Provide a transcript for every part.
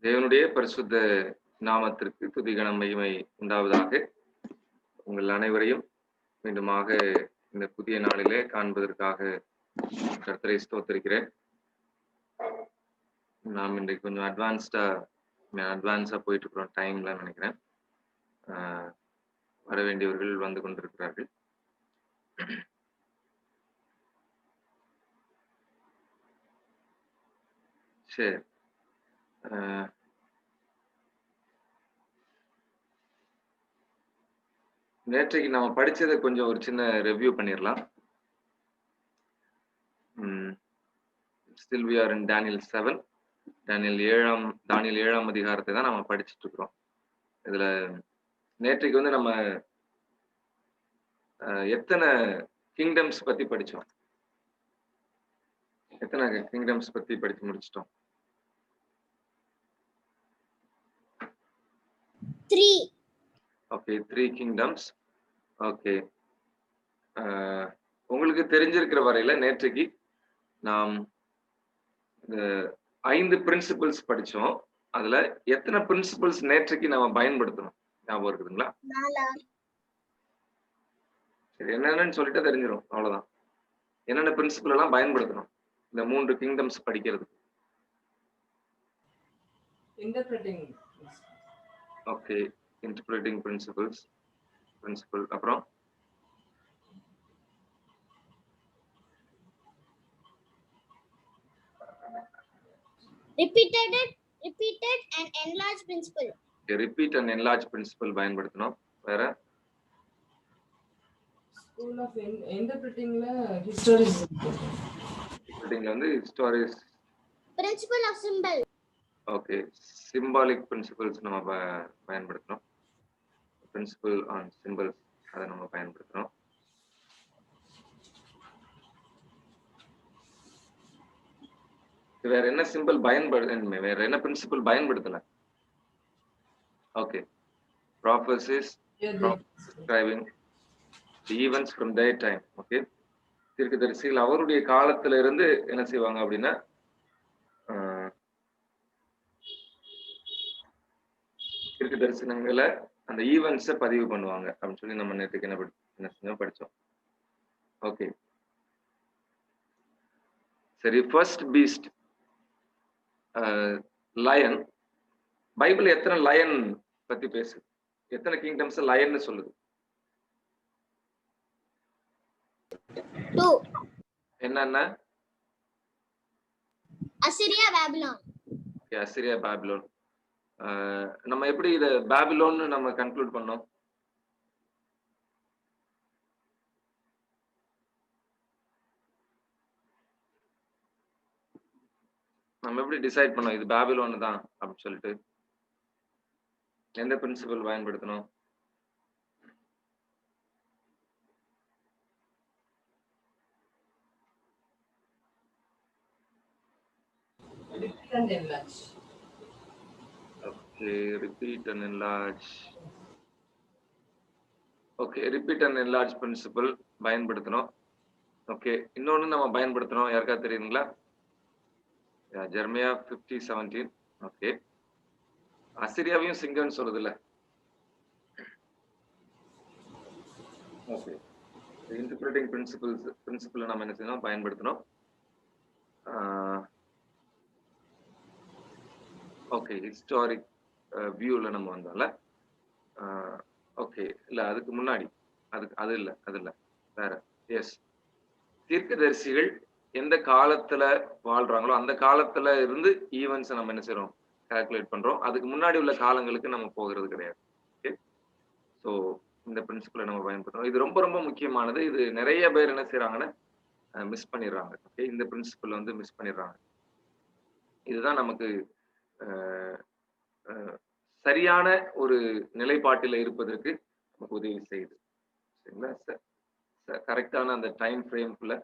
தேவனுடைய பரிசுத்த நாமத்திற்கு துதி கனம் மகிமை உண்டாவதாக. உங்கள் அனைவரையும் மீண்டுமாக இந்த புதிய நாளிலே காண்பதற்காக கர்த்தரை ஸ்தோத்திரிக்கிறேன். நாம் இன்றைக்கு கொஞ்சம் அட்வான்ஸா போயிட்டு இருக்கிறோம் டைம்ல நினைக்கிறேன். வர வேண்டியவர்கள் வந்து கொண்டிருக்கிறார்கள். சரி, நேற்றைக்கு நம்ம படிச்சதை கொஞ்சம் ஒரு சின்ன ரிவ்யூ பண்ணிடலாம். Still we are in Daniel 7. தானியேல் 7ஆம் அதிகாரத்தை தான் நம்ம படிச்சுட்டு இருக்கிறோம். இதுல நேற்றைக்கு வந்து நம்ம எத்தனை கிங்டம்ஸ் பத்தி படிச்சோம்? எத்தனை கிங்டம்ஸ் பத்தி படிச்சு முடிச்சிட்டோம்? 3. Okay, 3 kingdoms. ஓகே, உங்களுக்கு தெரிஞ்சிருக்கிற வரையில நேற்றைக்கு நாம் இந்த 5 பிரின்சிபிள்ஸ் படிச்சோம். அதுல எத்தனை பிரின்சிபிள்ஸ் நேற்றைக்கு நம்ம பயன்படுத்தணும் ஞாபகம் இருக்குதுங்களா? 4. சரி, என்னென்னு சொல்லிட்டு தெரிஞ்சிடும், அவ்வளவுதான். என்னென்ன பிரின்சிபிள் எல்லாம் பயன்படுத்தணும் இந்த 3 கிங்டம்ஸ் படிக்கிறதுக்கு? Okay, interpreting principle. அப்புறம் repeated and enlarged principle. Repeat and enlarge principle பயன்படுத்தணும். வேற ஸ்கூல் ஆஃப் இன்டர்பிரேட்டிங்ல ஹிஸ்டாரிஸ் வந்து histories principle of symbol. Okay, symbolic principles நம்ம பயன்படுத்தணும். பிரின்சிபல் ஆன் சிம்பிள்ஸ் அதை நம்ம பயன்படுத்தணும். வேற என்ன சிம்பிள் வேற என்ன பிரின்சிபல் பயன்படுத்தல? Okay, prophecies describing the events from their time. Okay, தீர்க்கதரிசிகள் அவருடைய காலத்துல இருந்து என்ன செய்வாங்க அப்படின்னா தீர்க்க தரிசனங்களை அந்த ஈவெண்ட்ஸை பதிவு பண்ணுவாங்க அப்படின்னு சொல்லி நம்ம நேற்றுக்கு என்ன படிச்சோம். ஓகே, சரி. First beast lion. பைபிள் எத்தனை லயன் பத்தி பேசுது? எத்தனை கிங்டம்ஸ் லயன்னு சொல்லுது? 2. என்னன்னா Assyria, Babylon. Okay, Assyria, Babylon. நம்ம எப்படி இத பாபிலோன்னு நம்ம கன்க்ளூட் பண்ணோம்? நம்ம எப்படி டிசைட் பண்ணோம் இது பாபிலோன் தான் அப்படின்னு சொல்லிட்டு? எந்த பிரின்சிபல் பயன்படுத்தணும்? Repeat and enlarge. Okay, repeat and enlarge principle பயன்படுத்தணும். ஓகே, இன்னொன்னு நம்ம பயன்படுத்தணும், யாருக்கா தெரியுங்களா? ஜெர்மியா 50:17. ஓகே, அசிரியாவையும் சிங்கம்னு சொல்லுது இல்ல? ஓகே, இன்டர்பிரேட்டிங் பிரின்சிபல் நம்ம என்ன செய்யணும்? பயன்படுத்தணும். ஓகே, ஹிஸ்டாரிக் வியூல நம்ம வந்தால ஓகே, இல்ல அதுக்கு முன்னாடி அது இல்ல வேற. எஸ், தீர்க்கதரிசிகள் எந்த காலத்துல வாழ்றாங்களோ அந்த காலத்துல இருந்து ஈவெண்ட்ஸ் நம்ம என்ன செய்யறோம்? கால்குலேட் பண்றோம். அதுக்கு முன்னாடி உள்ள காலங்களுக்கு நம்ம போகிறது கிடையாது. ஓகே, ஸோ இந்த பிரின்சிபலை நம்ம பயன்படுத்துறோம். இது ரொம்ப ரொம்ப முக்கியமானது. இது நிறைய பேர் என்ன செய்யறாங்கன்னா மிஸ் பண்ணிடுறாங்க. ஓகே, இந்த பிரின்சிபல் வந்து மிஸ் பண்ணிடுறாங்க. இதுதான் நமக்கு சரியான ஒரு நிலைப்பாட்டில் இருப்பதற்கு நமக்கு உதவி செய்யுது. சரிங்களா? கரெக்டான அந்த டைம் ஃப்ரேம்குள்ள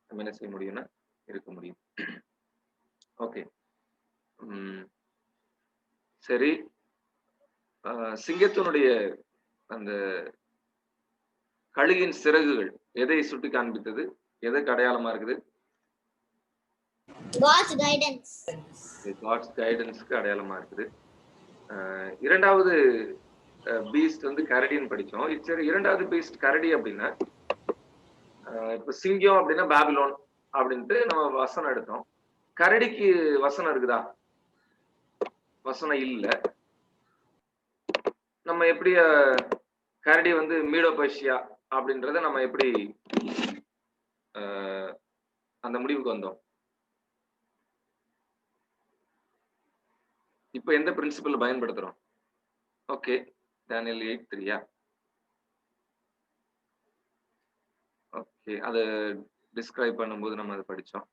நம்ம என்ன செய்ய முடியும்னா இருக்க முடியும். ஓகே, சரி. சிங்கத்தினுடைய அந்த கழுகின் சிறகுகள் எதை சுட்டி காண்பித்தது? எதற்கு அடையாளமா இருக்குது? God's guidance. காட்ஸ் கைடன்ஸ்க்கு அடையாளமா இருக்குது. இரண்டாவது பீஸ்ட் வந்து கரடின்னு படிச்சோம். சரி, இரண்டாவது பீஸ்ட் கரடி அப்படின்னா இப்ப சிங்கம் அப்படின்னா பாபிலோன் அப்படின்ட்டு நம்ம வசனம் எடுத்தோம். கரடிக்கு வசனம் இருக்குதா? வசனம் இல்ல. நம்ம எப்படி கரடி வந்து மீடோ பர்ஷியா அப்படின்றத நம்ம எப்படி அந்த முடிவுக்கு வந்தோம்? இப்ப எந்த பிரின்சிபல் பயன்படுத்துறோம்? Okay, Daniel 8:3. ஓகே, அதை டிஸ்கிரைப் பண்ணும்போது நம்ம அதை படிச்சோம்.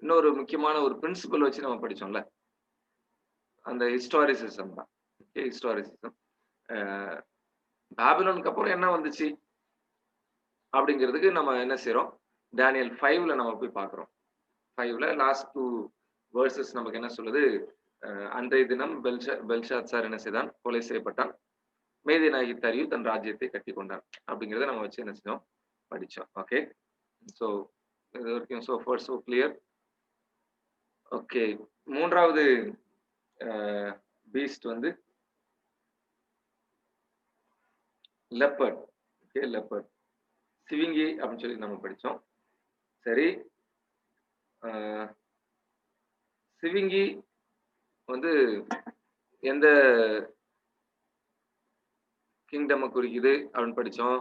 இன்னொரு முக்கியமான ஒரு பிரின்சிபல் வச்சு நம்ம படிச்சோம்ல, அந்த ஹிஸ்டாரிசிசம் தான். Okay, historicism. பாபிலோனுக்கு அப்புறம் என்ன வந்துச்சு அப்படிங்கிறதுக்கு நம்ம என்ன செய்யறோம்? டேனியல் 5ல நம்ம போய் பார்க்கிறோம். 5ல லாஸ்ட் 2 வேர்சஸ் நமக்கு என்ன சொல்லுது? அன்றைய தினம் பெல்ஷாத்சார் என்ன செய்தான்? கொலை செய்யப்பட்டான். மேதியனாகி தரியு தன் ராஜ்யத்தை கட்டி கொண்டான் அப்படிங்கிறத நம்ம வச்சு என்ன செஞ்சோம்? படிச்சோம். ஓகே, ஸோ இது வரைக்கும் so far so clear. Okay, மூன்றாவது பீஸ்ட் வந்து லெப்பர்ட். ஓகே, லெப்பர்ட் சிவிங்கி அப்படின்னு சொல்லி நம்ம படிச்சோம். சரி, சிவிங்கி வந்து எந்த கிங்டம் குறிக்குது அப்படின்னு படிச்சோம்?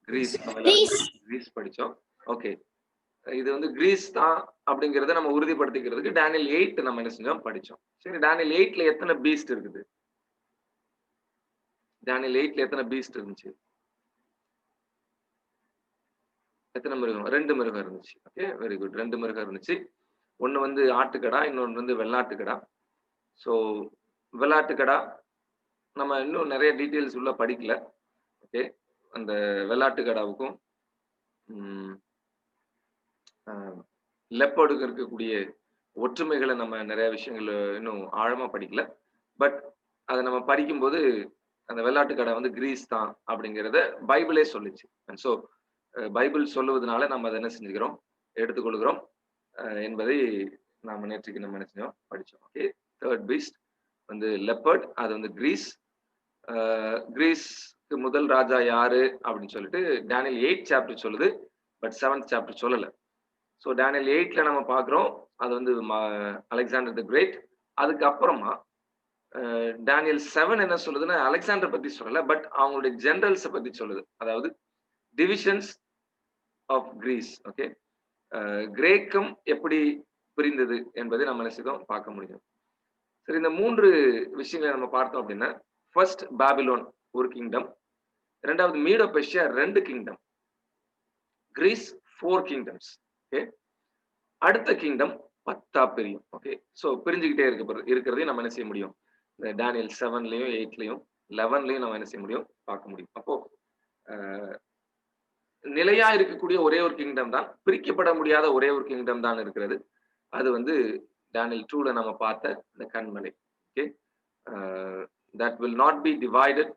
கிரீஸ் படிச்சோம். ஓகே, இது வந்து கிரீஸ் தான் அப்படிங்கறத நம்ம உறுதிப்படுத்திக்கிறதுக்கு டேனியல் 8 நம்ம என்ன செஞ்சோம்? படிச்சோம். சரி, டேனியல் 8ல எத்தனை பீஸ்ட் இருக்குது? டேனியல் 8ல எத்தனை பீஸ்ட் இருந்துச்சு? எத்தனை மிருகம்? 2 மிருகம் இருந்துச்சு. Okay, very good. 2 மிருகம் இருந்துச்சு. ஒண்ணு வந்து ஆட்டுக்கடா, இன்னொன்று வந்து வெள்ளாட்டுக்கடா. ஸோ வெள்ளாட்டுக்கடா நம்ம இன்னும் நிறைய டீட்டெயில்ஸ் உள்ள படிக்கல. ஓகே, அந்த வெள்ளாட்டுக்கடாவுக்கும் லெப்பர்டுக்கு இருக்கக்கூடிய ஒற்றுமைகளை நம்ம நிறைய விஷயங்கள் இன்னும் ஆழமா படிக்கல. பட் அதை நம்ம படிக்கும்போது அந்த வெள்ளாட்டுக்கடா வந்து கிரீஸ் தான் அப்படிங்கிறத பைபிளே சொல்லிச்சு. அண்ட் ஸோ பைபிள் சொல்லுவதனால நம்ம அதை என்ன செஞ்சுக்கிறோம்? எடுத்துக்கொள்கிறோம் என்பதை நாம நேற்றுக்கு நம்ம என்ன செஞ்சோம்? படிச்சோம். ஓகே, தேர்ட் பீஸ்ட் வந்து லெப்பர்ட். அது வந்து கிரீஸ். கிரீஸ்க்கு முதல் ராஜா யாரு அப்படின்னு சொல்லிட்டு டேனியல் 8 சாப்டர் சொல்லுது, பட் 7th சாப்டர் சொல்லல. ஸோ டேனியல் 8ல நம்ம பார்க்குறோம் அது வந்து அலெக்சாண்டர் தி கிரேட். அதுக்கப்புறமா டேனியல் 7 என்ன சொல்லுதுன்னா அலெக்சாண்டர் பத்தி சொல்லல, பட் அவங்களுடைய ஜெனரல்ஸை பத்தி சொல்லுது. அதாவது டிவிஷன்ஸ் ஆஃப் கிரீஸ். ஓகே, கிரேக்கம் எப்படி புரிந்தது என்பதை நம்ம என்ன செய்தோம்? பார்க்க முடியும். சரி, இந்த 3 விஷயங்களை நம்ம பார்த்தோம் அப்படின்னா, ஃபர்ஸ்ட் பாபிலோன் ஒரு கிங்டம், இரண்டாவது Medo Persia 2 kingdom, Greece 4 kingdoms. Okay, அடுத்த கிங்டம் 10 பிரியும். ஓகே, ஸோ பிரிஞ்சுக்கிட்டே இருக்கிறதையும் நம்ம என்ன செய்ய முடியும்? இந்த டேனியல் 7லயும் 8லயும் 11லயும் நம்ம என்ன செய்ய முடியும்? பார்க்க முடியும். அப்போ நிலையா இருக்கக்கூடிய ஒரே ஒரு கிங்டம் தான், பிரிக்கப்பட முடியாத ஒரே ஒரு கிங்டம் தான் இருக்கிறது. அது வந்து டேனியல் 2ல நம்ம பார்த்த இந்த கண்மலை. Okay, that will not be divided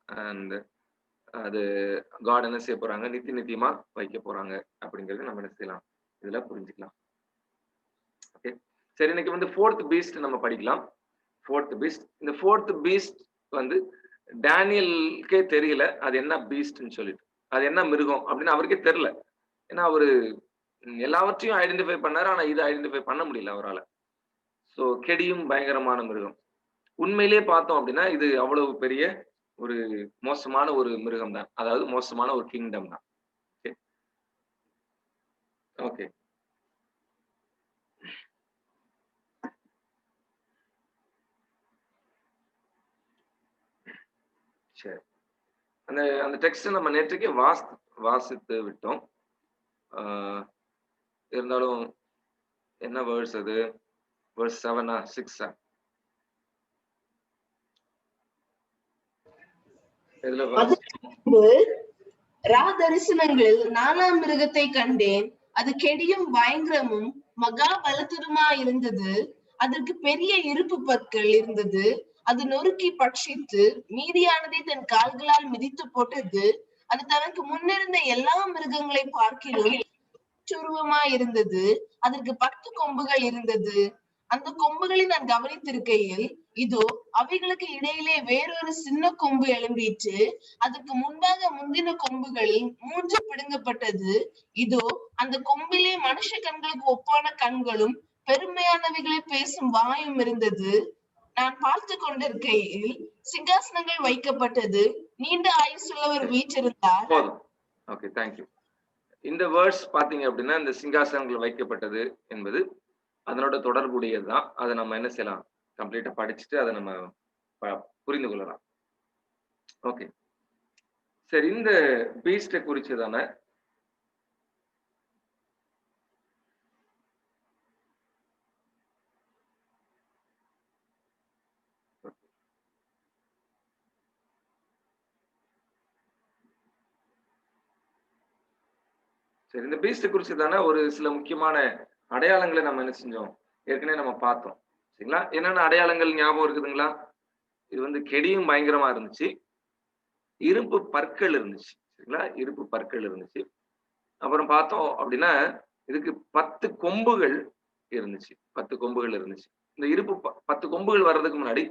and அது காட் என்ன செய்ய போறாங்க? நித்தியமா வைக்க போறாங்க அப்படிங்கிறது நம்ம என்ன செய்யலாம்? இதுல புரிஞ்சுக்கலாம். ஓகே, சரி, இன்னைக்கு வந்து 4th பீஸ்ட் நம்ம படிக்கலாம். 4th Beast. இந்த 4th பீஸ்ட் வந்து டேனியலுக்கே தெரியல அது என்ன பீஸ்ட்னு சொல்லிட்டு, அது என்ன மிருகம் அப்படின்னு அவருக்கே தெரியல. ஏன்னா அவரு எல்லாவற்றையும் ஐடென்டிஃபை பண்ணாரு, ஆனா இதை ஐடென்டிஃபை பண்ண முடியல அவரால். ஸோ கெடியும் பயங்கரமான மிருகம். உண்மையிலேயே பார்த்தோம் அப்படின்னா இது அவ்வளவு பெரிய ஒரு மோசமான ஒரு மிருகம் தான், அதாவது மோசமான ஒரு கிங்டம் தான். ஓகே, ஓகே, சரி. அந்த டெக்ஸ்ட் நம்ம நேற்றுக்கே வாசித்து விட்டோம். இருந்தாலும் என்ன வேர்ஸ் அது? வேர்ஸ் 7 6 தரிசனங்களில் 4ஆம் மிருகத்தை கண்டேன். அது கெடியும் பயங்கரமும் மகா பலத்துமா இருந்தது. அதற்கு பெரிய இருப்பு பற்கள் இருந்தது. அது நொறுக்கி பட்சித்து மீதியானதை தன் கால்களால் மிதித்து போட்டது. அது தனக்கு முன்னிருந்த எல்லா மிருகங்களை பார்க்கிலும் மனுஷருவமாய் இருந்தது. அதற்கு 10 கொம்புகள் இருந்தது. அந்த கொம்புகளை நான் கவனித்திருக்கையில், இதோ அவைகளுக்கு இடையிலே வேறொரு சின்ன கொம்பு எழும்பிற்று. அதற்கு முன்பாக முந்தின கொம்புகளில் 3 பிடுங்கப்பட்டது. இதோ அந்த கொம்பிலே மனுஷ கண்களுக்கு ஒப்பான கண்களும் பெருமையானவைகளை பேசும் வாயும் இருந்தது. நான் பார்த்து கொண்டிருக்கையில் சிங்காசனங்கள் வைக்கப்பட்டது. நீண்ட ஆயுசுள்ளவர் வீற்றிருந்தார். போதும். Okay, thank you. இந்த வேர்ட்ஸ் பாத்தீங்க அப்படின்னா, இந்த சிங்காசனங்கள் வைக்கப்பட்டது என்பது அதனோட தொடர்புடையதுதான். அதை நம்ம என்ன செய்யலாம், கம்ப்ளீட்டா படிச்சுட்டு அதை நம்ம புரிந்து கொள்ளலாம். ஓகே, சரி. இந்த பீஸ்ட குறிச்சுதான சரி இந்த பீஸ்ட குறிச்சுதானே ஒரு சில முக்கியமான அடையாளங்களை நம்ம என்ன செஞ்சோம், ஏற்கனவே நம்ம பார்த்தோம். சரிங்களா? என்னென்ன அடையாளங்கள் ஞாபகம் இருக்குதுங்களா? இது வந்து கெடியும் பயங்கரமா இருந்துச்சு, இரும்பு பற்கள் இருந்துச்சு. சரிங்களா? இரும்பு பற்கள் இருந்துச்சு. அப்புறம் பார்த்தோம் அப்படின்னா இதுக்கு 10 கொம்புகள் இருந்துச்சு. 10 கொம்புகள் இருந்துச்சு. இந்த இரும்பு 10 கொம்புகள் வர்றதுக்கு முன்னாடி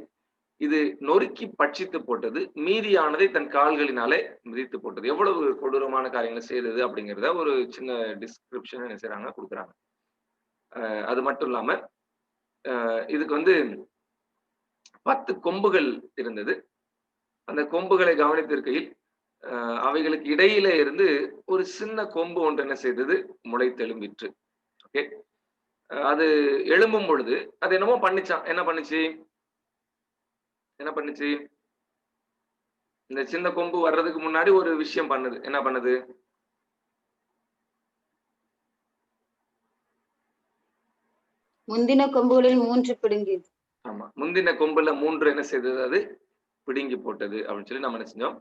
இது நொறுக்கி பட்சித்து போட்டது, மீதியானதை தன் கால்களினாலே மிதித்து போட்டது. எவ்வளவு கொடூரமான காரியங்களை செய்தது அப்படிங்கிறத ஒரு சின்ன டிஸ்கிரிப்ஷன் என்ன செய்யறாங்க, கொடுக்குறாங்க. அது மட்டும் இல்லாம இதுக்கு வந்து 10 கொம்புகள் இருந்தது. அந்த கொம்புகளை கவனித்திருக்கையில் அவைகளுக்கு இடையில இருந்து ஒரு சின்ன கொம்பு ஒன்று என்ன செய்தது, முளைத்தெழும்பிற்று. ஓகே, அது எழும்பும் பொழுது அது என்னமோ பண்ணிச்சான். என்ன பண்ணுச்சு? இந்த சின்ன கொம்பு வர்றதுக்கு முன்னாடி ஒரு விஷயம் பண்ணுது. என்ன பண்ணுது? முந்தின கொம்புகளில் 3 பிடுங்கியது. ஆமா, முந்தின கொம்புல 3 என்ன செய்தது, அது பிடுங்கி போட்டது அப்படின்னு சொல்லி நம்ம என்ன செஞ்சோம்,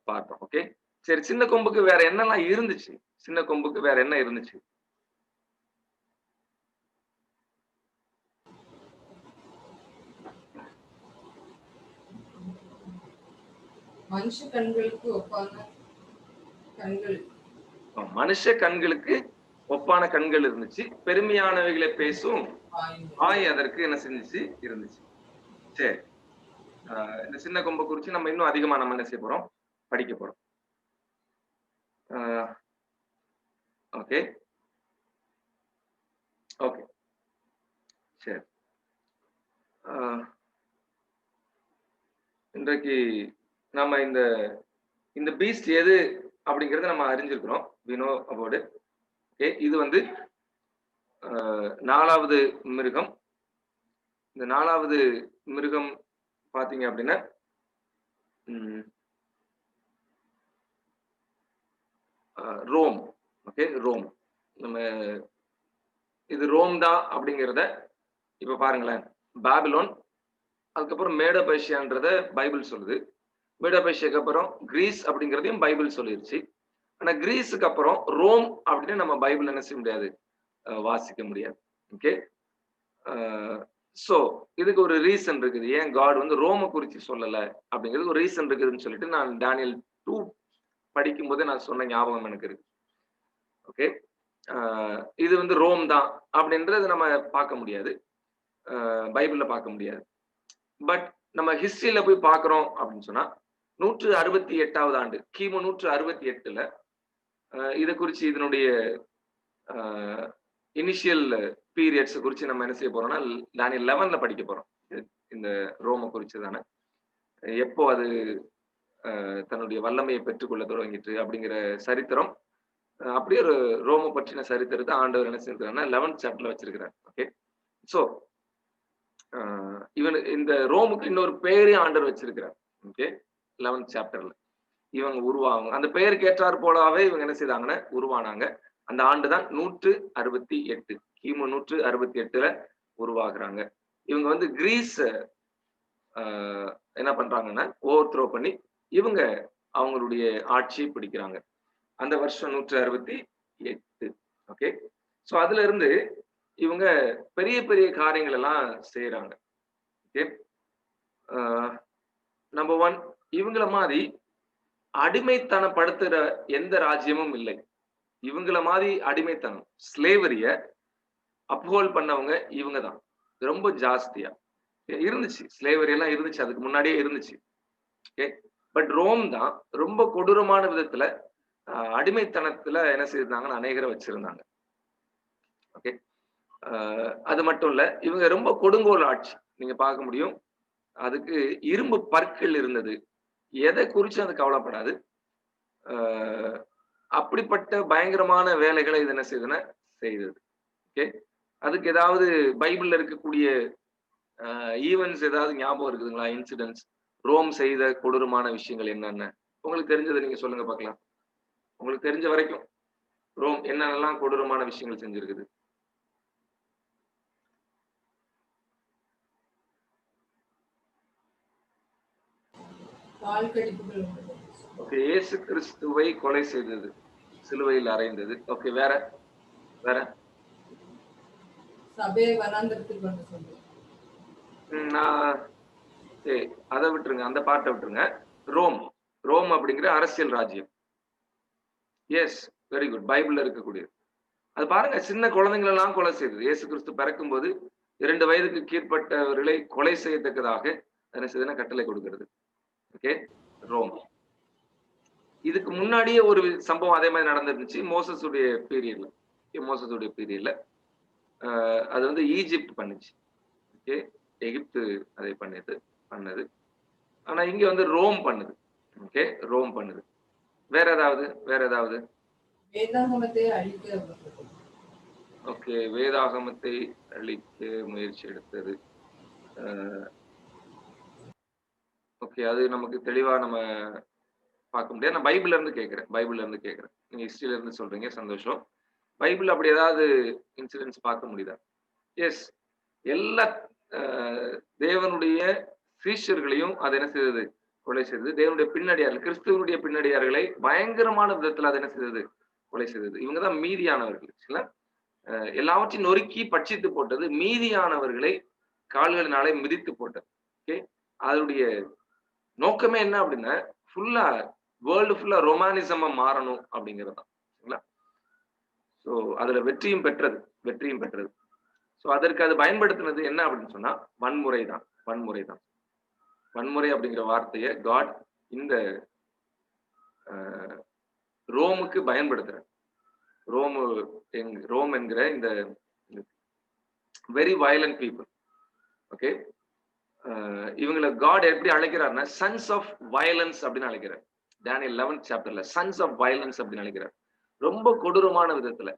பார்த்தோம். ஓகே, சரி. சின்ன கொம்புக்கு வேற என்னெல்லாம் இருந்துச்சு? சின்ன கொம்புக்கு வேற என்ன இருந்துச்சு? மனுஷ கண்களுக்கு ஒப்பான கண்கள். மனுஷ கண்களுக்கு ஒப்பான கண்கள் இருந்துச்சு. பெருமையானவைகளை பேசும் வாய் அதற்கு என்ன செஞ்சுச்சு, இருந்துச்சு. சரி, இந்த சின்ன கொம்பை குறிச்சு நம்ம இன்னும் அதிகமா நம்ம என்ன செய்ய போறோம், படிக்க போறோம். ஓகே ஓகே சரி. இன்றைக்கு நம்ம இந்த பீஸ்ட் எது அப்படிங்கறத நம்ம அறிஞ்சிருக்கிறோம். we know about it. Okay, இது வந்து 4வது மிருகம். இந்த 4வது மிருகம் பாத்தீங்க அப்படின்னா ரோம். Okay, Rome. நம்ம இது ரோம் தான் அப்படிங்கிறத இப்ப பாருங்களேன். பாபிலோன், அதுக்கப்புறம் மேடோ பெர்ஷியான்றத பைபிள் சொல்லுது. மேடோ பெர்ஷியாக்கு அப்புறம் கிரீஸ் அப்படிங்கிறதையும் பைபிள் சொல்லிருச்சு. ஆனா கிரீஸுக்கு அப்புறம் ரோம் அப்படின்னு நம்ம பைபிள் என்ன செய்ய முடியாது, வாசிக்க முடியாது. ஓகே, சோ இதுக்கு ஒரு ரீசன் இருக்குது. ஏன் காட் வந்து ரோம குறிச்சு சொல்லல அப்படிங்கிறது ஒரு ரீசன் இருக்குதுன்னு சொல்லிட்டு நான் டேனியல் 2 படிக்கும் போதே நான் சொன்ன ஞாபகம் எனக்கு இருக்கு. ஓகே, இது வந்து ரோம் தான் அப்படின்றது நம்ம பார்க்க முடியாது, பைபிள்ல பார்க்க முடியாது. பட் நம்ம ஹிஸ்டரியில போய் பார்க்கிறோம் அப்படின்னு சொன்னா 168வது ஆண்டு, கிமு 168ல இதை குறிச்சு இதனுடைய இனிஷியல் பீரியட்ஸ் குறிச்சு நம்ம என்ன செய்ய போறோம்னா டேனியல் 11ல படிக்க போறோம். இந்த ரோம குறிச்சு தானே, எப்போ அது தன்னுடைய வல்லமையை பெற்றுக்கொள்ள தொடங்கிட்டு அப்படிங்கிற சரித்திரம், அப்படியே ஒரு ரோம பற்றின சரித்திரத்தை ஆண்டவர் என்ன செய்யறாருன்னா 11th சாப்டர்ல வச்சிருக்கிறார். ஓகே, சோ இவன் இந்த ரோமுக்கு இன்னொரு பேரே ஆண்டவர் வச்சிருக்கிறார். ஓகே, 11th சாப்டர்ல இவங்க உருவாங்க. அந்த பெயருக்கு ஏற்றாறு போலவே இவங்க என்ன செய்தாங்கன்னா உருவானாங்க. அந்த ஆண்டுதான் 168, கிமு 168ல உருவாகுறாங்க. இவங்க வந்து கிரீஸ் என்ன பண்றாங்கன்னா ஓவர் த்ரோ பண்ணி இவங்க அவங்களுடைய ஆட்சியை பிடிக்கிறாங்க. அந்த வருஷம் 168. ஓகே, சோ அதுல இருந்து இவங்க பெரிய பெரிய காரியங்கள் எல்லாம் செய்யறாங்க. ஓகே, நம்பர் 1, இவங்கள மாதிரி அடிமைத்தனப்படுத்துற எந்த ராஜ்யமும் இல்லை. இவங்கள மாதிரி அடிமைத்தனம் ஸ்லேவரிய அப்ஹோல்ட் பண்ணவங்க இவங்க தான் ரொம்ப ஜாஸ்தியா இருந்துச்சு. ஸ்லேவரி எல்லாம் இருந்துச்சு, அதுக்கு முன்னாடியே இருந்துச்சு. ஓகே, பட் ரோம் தான் ரொம்ப கொடூரமான விதத்துல அடிமைத்தனத்துல என்ன செய்திருந்தாங்கன்னு அநேகரை வச்சிருந்தாங்க. ஓகே, அது மட்டும் இல்ல, இவங்க ரொம்ப கொடுங்கோல் ஆட்சி நீங்க பார்க்க முடியும். அதுக்கு இரும்பு பற்கள் இருந்தது. எதை குறிச்சு அது கவலைப்படாது. அப்படிப்பட்ட பயங்கரமான வேலைகளை இது என்ன செய்தன செய்தது. ஓகே, அதுக்கு ஏதாவது பைபிள்ல இருக்கக்கூடிய ஈவென்ட்ஸ் ஏதாவது ஞாபகம் இருக்குதுங்களா? இன்சிடென்ட்ஸ், ரோம் செய்த கொடூரமான விஷயங்கள் என்னென்ன உங்களுக்கு தெரிஞ்சதை நீங்க சொல்லுங்க பார்க்கலாம். உங்களுக்கு தெரிஞ்ச வரைக்கும் ரோம் என்னென்னலாம் கொடூரமான விஷயங்கள் செஞ்சிருக்குது? ஓகே, இயேசு கிறிஸ்துவை கொலை செய்தது, சிலுவையில் அறைந்தது. ஓகே, வேற வேற சபையை வனாந்தரத்துக்கு கொண்டு சென்றது. அதை விட்டுருங்க, அந்த பாட்டை விட்டுருங்க. ரோம், ரோம் அப்படிங்கிற அரசியல் ராஜ்யம். Yes, very good. பைபிள்ல இருக்கக்கூடியது. அது பாருங்க, சின்ன குழந்தைங்களெல்லாம் கொலை செய்தது. இயேசு கிறிஸ்து பிறக்கும் போது 2 வயதுக்கு கீழ்பட்டவர்களை கொலை செய்யத்தக்கதாக என்ன செய்தன கட்டளை கொடுக்கிறது. Okay, Rome. இதுக்கு முன்னாடியே ஒரு சம்பவம் அதே மாதிரி நடந்துருந்துச்சு மோசஸுடைய பீரியட்ல. அது வந்து ஈஜிப்ட் பண்ணுச்சு. ஓகே, எகிப்து அதை பண்ணது. ஆனா இங்க வந்து ரோம் பண்ணுது. ஓகே, ரோம் பண்ணுது. வேற ஏதாவது வேதாகமத்தை அழிக்க. ஓகே, வேதாகமத்தை அழிக்க முயற்சி எடுத்தது. ஓகே, அது நமக்கு தெளிவா நம்ம பார்க்க முடியாது. நான் பைபிள்ல இருந்து கேட்கிறேன். நீங்க ஹிஸ்டரியில இருந்து சொல்றீங்க, சந்தோஷம். பைபிள் அப்படி ஏதாவது இன்சிடென்ட்ஸ் பார்க்க முடியுதா? எஸ், எல்லா தேவனுடைய சீஷர்களையும் அது என்ன செய்தது? கொலை செய்தது. தேவனுடைய பின்னடியார்கள், கிறிஸ்துவனுடைய பின்னடியார்களை பயங்கரமான விதத்துல அது என்ன செய்தது? கொலை செய்தது. இவங்கதான் மீதியானவர்கள். எல்லாவற்றையும் நொறுக்கி பட்சித்து போட்டது, மீதியானவர்களை கால்களினாலே மிதித்து போட்டது. ஓகே, அதனுடைய நோக்கமே என்ன அப்படின்னா, ஃபுல்லா வேர்ல்டு ஃபுல்லா ரொமானிசமா மாறணும் அப்படிங்கிறது தான். ஸோ அதுல வெற்றியும் பெற்றது. ஸோ அதற்கு அது பயன்படுத்தினது என்ன அப்படின்னு சொன்னா வன்முறை தான். வன்முறை அப்படிங்கிற வார்த்தையை காட் இந்த ரோமுக்கு பயன்படுத்துறார். ரோம் என்கிற இந்த வெரி வயலண்ட் பீப்புள். ஓகே, இவங்களை காட் எப்படி அழைக்கிறார்னா சன்ஸ் ஆஃப் வயலன்ஸ் அப்படின்னு அழைக்கிறார். டேனியல் 11th சாப்டர்ல சன்ஸ் ஆஃப் வயலன்ஸ் அப்படின்னு அழைக்கிறார். ரொம்ப கொடூரமான விதத்துல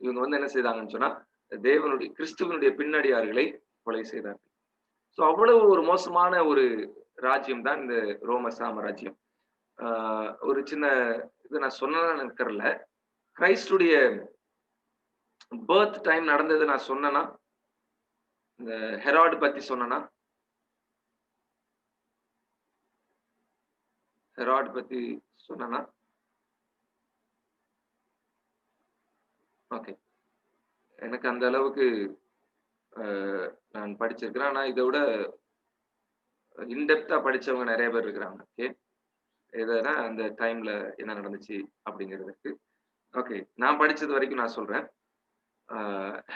இவங்க வந்து என்ன செய்தாங்கன்னு சொன்னா தேவனுடைய கிறிஸ்துவனுடைய பின்னடியார்களை கொலை செய்தார்கள். ஸோ அவ்வளவு ஒரு மோசமான ஒரு ராஜ்யம் தான் இந்த ரோம சாம்ராஜ்யம். ஒரு சின்ன இது நான் சொன்னேன்னு எனக்கு தெரியல. கிரைஸ்டுடைய பர்த் டைம் நடந்தது நான் சொன்னேன்னா, இந்த ஹெராட் பத்தி சொன்னேன்னா, ஓகே, எனக்கு அந்த அளவுக்கு நான் படிச்சிருக்கிறேன். ஆனா இதை விட இன்டெப்தா படிச்சவங்க நிறைய பேர் இருக்கிறாங்க. ஓகே, எதுனா அந்த டைம்ல என்ன நடந்துச்சு அப்படிங்கிறதுக்கு. ஓகே, நான் படிச்சது வரைக்கும் நான் சொல்றேன்.